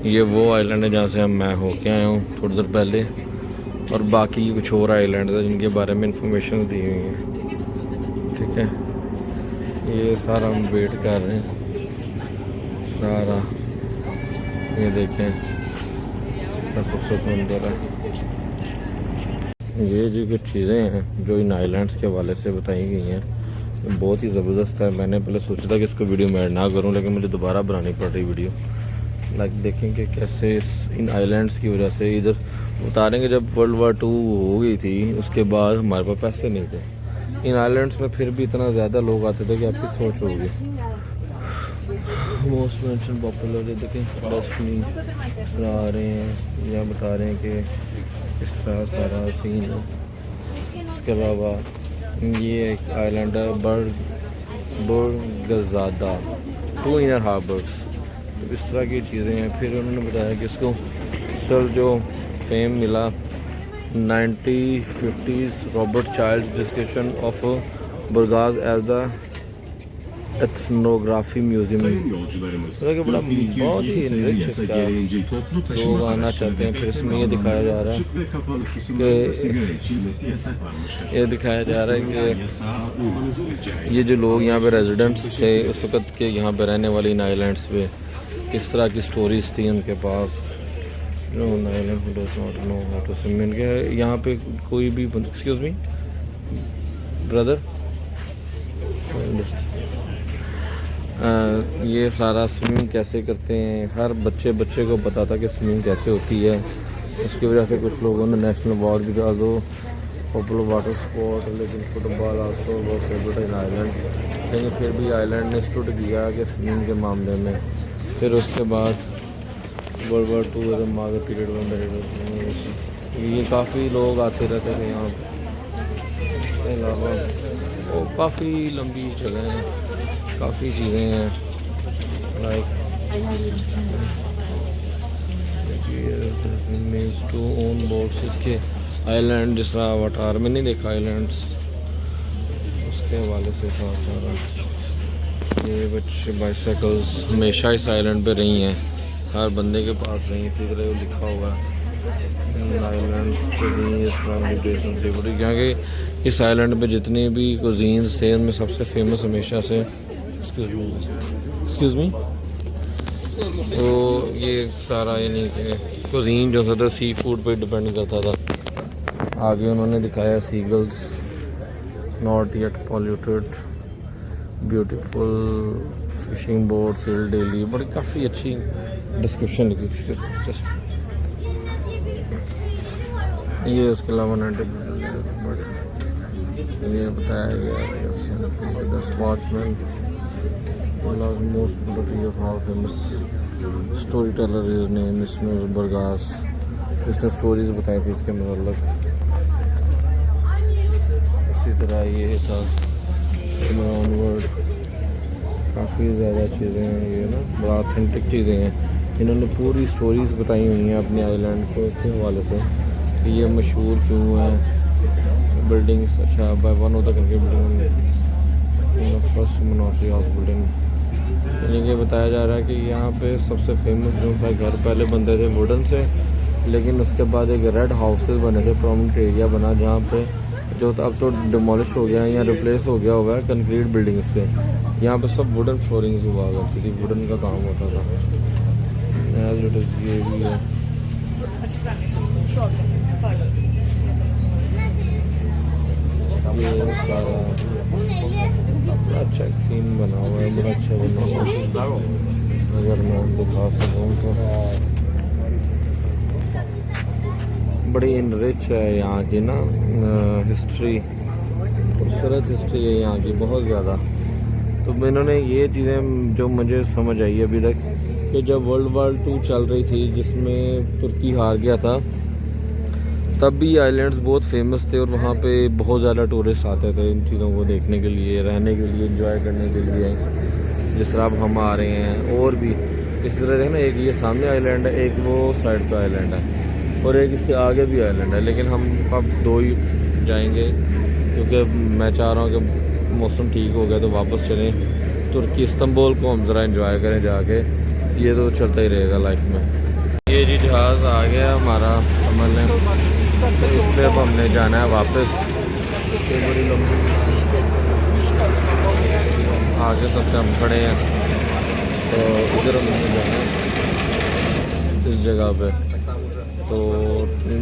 ये वो आइलैंड है जहाँ से मैं होके आया हूँ थोड़ी देर पहले, और बाकी कुछ और आइलैंड है जिनके बारे में इंफॉर्मेशन दी हुई है। ठीक है, ये सारा हम वेट कर रहे हैं सारा। ये देखें कितना खूबसूरत मंजर है। ये जो कुछ चीज़ें हैं जो इन आइलैंड्स के हवाले से बताई गई हैं बहुत ही ज़बरदस्त है। मैंने पहले सोचा था कि इसको वीडियो में ऐड ना करूं, लेकिन मुझे दोबारा बनानी पड़ रही वीडियो। लाइक देखें कि कैसे इन आइलैंड्स की वजह से इधर बता रहे हैं कि जब वर्ल्ड वार 2 हो गई थी उसके बाद हमारे पास पैसे नहीं थे। इन आइलैंड्स में फिर भी इतना ज़्यादा लोग आते थे कि आपकी सोच होगी। मोस्ट मेंशन पॉपुलर देखें डेस्टिनी आ रहे हैं या बता रहे हैं कि इस तरह सारा सीन है। इसके अलावा ये एक आइलैंड है बुर्गज़ादा 2 इनर हार्बर्स, तो इस तरह की चीज़ें हैं। फिर उन्होंने बताया कि इसको सर जो फेम मिला 1950s Robert Childs discussion of Burgas as the ethnography museum. तो बड़ा बहुत ही रिच लोग आना चाहते हैं। फिर इसमें ये दिखाया जा रहा है कि ये जो लोग यहाँ पे रेजिडेंट्स थे उस वक्त के यहाँ पे रहने वाले इन आइलैंड्स पे किस तरह की स्टोरीज थी उनके पास। यहाँ पे कोई भी एक्सक्यूज मी ब्रदर, ये सारा स्विमिंग कैसे करते हैं हर बच्चे को पता था कि स्विमिंग कैसे होती है। उसकी वजह से कुछ लोगों ने नेशनल अवार्ड भी दिया दो पॉपुलर वाटर स्पोर्ट, लेकिन फुटबॉल आल्सो बहुत फेवरेट इन आइलैंड। लेकिन फिर भी आइलैंड ने स्टूड किया कि स्विमिंग के मामले में। फिर उसके बाद वर्ल्ड वार 2 आगे पीरियड में ये काफ़ी लोग आते रहते थे यहाँ। इसके अलावा वो काफ़ी लंबी जगह हैं, काफ़ी चीज़ें हैं। Like means to own boats के आइलैंड, जिस तरह अवतार में नहीं देखा आइलैंड्स, उसके हवाले से था सारा। ये बच्चे बाइसाइकिल्स हमेशा इस आइलैंड पे रही हैं, हर बंदे के पास रही, इसी तरह लिखा हुआ है आइलैंड से बड़ी। क्योंकि इस आइलैंड पे जितनी भी कुजीन्स थे उनमें सबसे फेमस हमेशा से एक्सक्यूज़ मी तो ये सारा यानी कि कुजीन जो था सी फूड पे डिपेंड करता था। आगे उन्होंने दिखाया seagulls not yet polluted beautiful fishing boat sail daily, बड़ी काफ़ी अच्छी डिस्क्रिप्शन लिखी। ये उसके अलावा ये बताया गया sportsman most of how famous story teller is name इसमें बरगास। इसने स्टोरीज बताई थी इसके मतलब। इसी तरह ये था ऑनवर्ड, काफ़ी ज़्यादा चीज़ें हैं ये ना, बड़ा ऑथेंटिक चीज़ें हैं। इन्होंने पूरी स्टोरीज़ बताई हुई हैं अपने आइलैंड को के हवाले से कि ये मशहूर क्यों है। बिल्डिंग्स अच्छा by one of the country building first monastery house building, यानी कि बताया जा रहा है कि यहाँ पे सबसे फेमस जो था घर पहले बनते थे वुडन से, लेकिन उसके बाद एक रेड हाउसेस बने थे, प्रोमिनेंट एरिया बना जहाँ पे जो अब तो डिमोलिश हो गया है या रिप्लेस हो गया हुआ है कंक्रीट बिल्डिंग्स से। यहाँ पे सब वुडन फ्लोरिंग हुआ करती थी, वुडन का काम होता था। ये भी है ये सारा बड़ा अच्छा सीन बना हुआ है, बड़ा अच्छा बना हुआ है। अगर मैं दिखा सकूँ तो बड़ी इनरिच है यहाँ की ना हिस्ट्री, खूबसूरत हिस्ट्री है यहाँ की बहुत ज़्यादा। तो इन्होंने ये चीज़ें जो मुझे समझ आई अभी तक कि जब वर्ल्ड वार 2 चल रही थी जिसमें तुर्की हार गया था, तब भी आइलैंड्स बहुत फेमस थे और वहाँ पे बहुत ज़्यादा टूरिस्ट आते थे इन चीज़ों को देखने के लिए, रहने के लिए, एंजॉय करने के लिए, जिस तरह अब हम आ रहे हैं। और भी इसी तरह देखना, एक ये सामने आइलैंड है, एक वो साइड पे आइलैंड है। और एक इससे आगे भी आइलैंड है, लेकिन हम अब 2 ही जाएंगे क्योंकि मैं चाह रहा हूँ कि मौसम ठीक हो गया तो वापस चलें तुर्की इस्तांबुल को हम ज़रा एंजॉय करें जाके। ये तो चलता ही रहेगा लाइफ में। ये जी जहाज़ आ गया हमारा समझ लें, तो इस पर अब हमने जाना है वापस। ये बड़ी लंबी आगे सबसे हम खड़े हैं, तो इधर हमने जाना है इस जगह पे। तो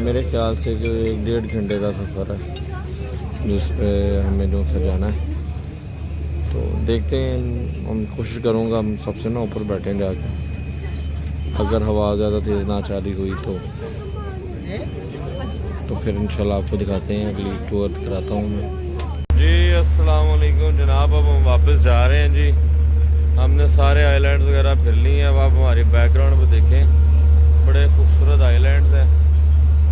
मेरे ख्याल से कि 1.5 घंटे का सफ़र है जिस पे हमें जो सा जाना है। तो देखते हैं, हम कोशिश करूँगा हम सबसे ना ऊपर बैठें जाके, अगर हवा ज़्यादा तेज़ ना चाली हुई तो फिर इंशाल्लाह आपको दिखाते हैं, अगली टूर कराता हूँ मैं जी। अस्सलाम वालेकुम जनाब, अब हम वापस जा रहे हैं जी। हमने सारे आइलैंड्स वगैरह फिर लिए हैं। अब आप हमारी बैकग्राउंड में देखें, बड़े खूबसूरत आइलैंड्स हैं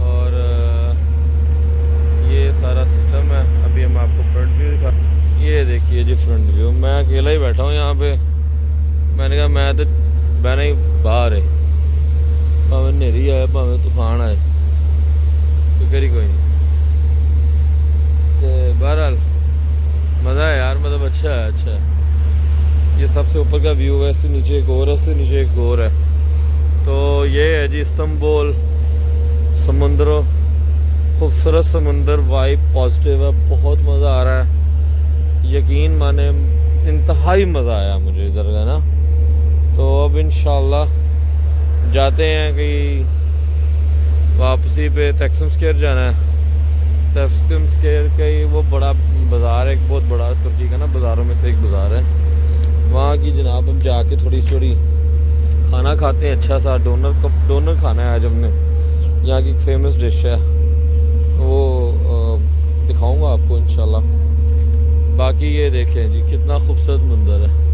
और ये सारा सिस्टम है। अभी हम आपको फ्रंट व्यू दिखा, ये देखिए जी फ्रंट व्यू। मैं अकेला ही बैठा हूँ यहाँ पे। मैंने कहा मैं तो बहना ही बाहर है, भावें नेरी आए भावें तूफान आए, फिक्र ही कोई नहीं। बहरहाल मज़ा है यार, मतलब अच्छा है, अच्छा है। ये सबसे ऊपर का व्यू है, इससे नीचे एक और है, इससे नीचे एक और है। तो ये है जी इस्तांबुल समुंदर, खूबसूरत समुंदर, वाइब पॉजिटिव है, बहुत मज़ा आ रहा है, यकीन माने इंतहाई मज़ा आया मुझे इधर का ना। तो अब इंशाल्लाह जाते हैं कहीं वापसी पे। तैक्सम स्क्वायर जाना है। तैक्सम स्क्वायर का ही वो बड़ा बाज़ार है, एक बहुत बड़ा तुर्की का ना बाज़ारों में से एक बाज़ार है, वहाँ की जनाब हम जाके थोड़ी थोड़ी खाना खाते हैं। अच्छा सा डोनर खाना है आज हमने। यहाँ की फेमस डिश है, वो दिखाऊंगा आपको इंशाल्लाह। बाकी ये देखें जी कितना खूबसूरत मंजर है।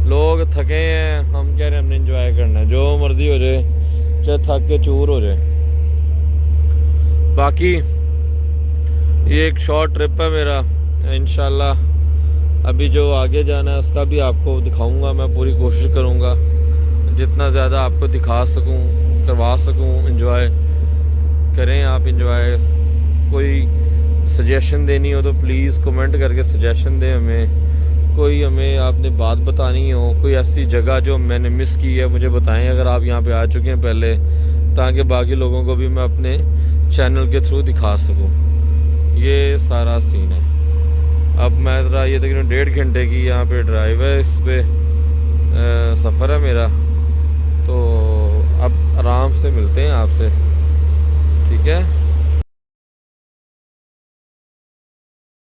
लोग थके हैं, हम कह रहे हैं हमने एंजॉय करना है, जो मर्जी हो जाए, चाहे थक के चूर हो जाए। बाकी ये एक शॉर्ट ट्रिप है मेरा, इंशाल्लाह अभी जो आगे जाना है उसका भी आपको दिखाऊंगा। मैं पूरी कोशिश करूंगा जितना ज़्यादा आपको दिखा सकूं, करवा सकूं। एंजॉय करें आप, एंजॉय। कोई सजेशन देनी हो तो प्लीज़ कमेंट करके सजेशन दें हमें। कोई हमें आपने बात बतानी हो, कोई ऐसी जगह जो मैंने मिस की है मुझे बताएं, अगर आप यहाँ पे आ चुके हैं पहले, ताकि बाकी लोगों को भी मैं अपने चैनल के थ्रू दिखा सकूं। ये सारा सीन है। अब मैं ज़रा ये तकरीबन 1.5 घंटे की यहाँ पे ड्राइव है, इस पे सफ़र है मेरा। तो अब आराम से मिलते हैं आपसे, ठीक है।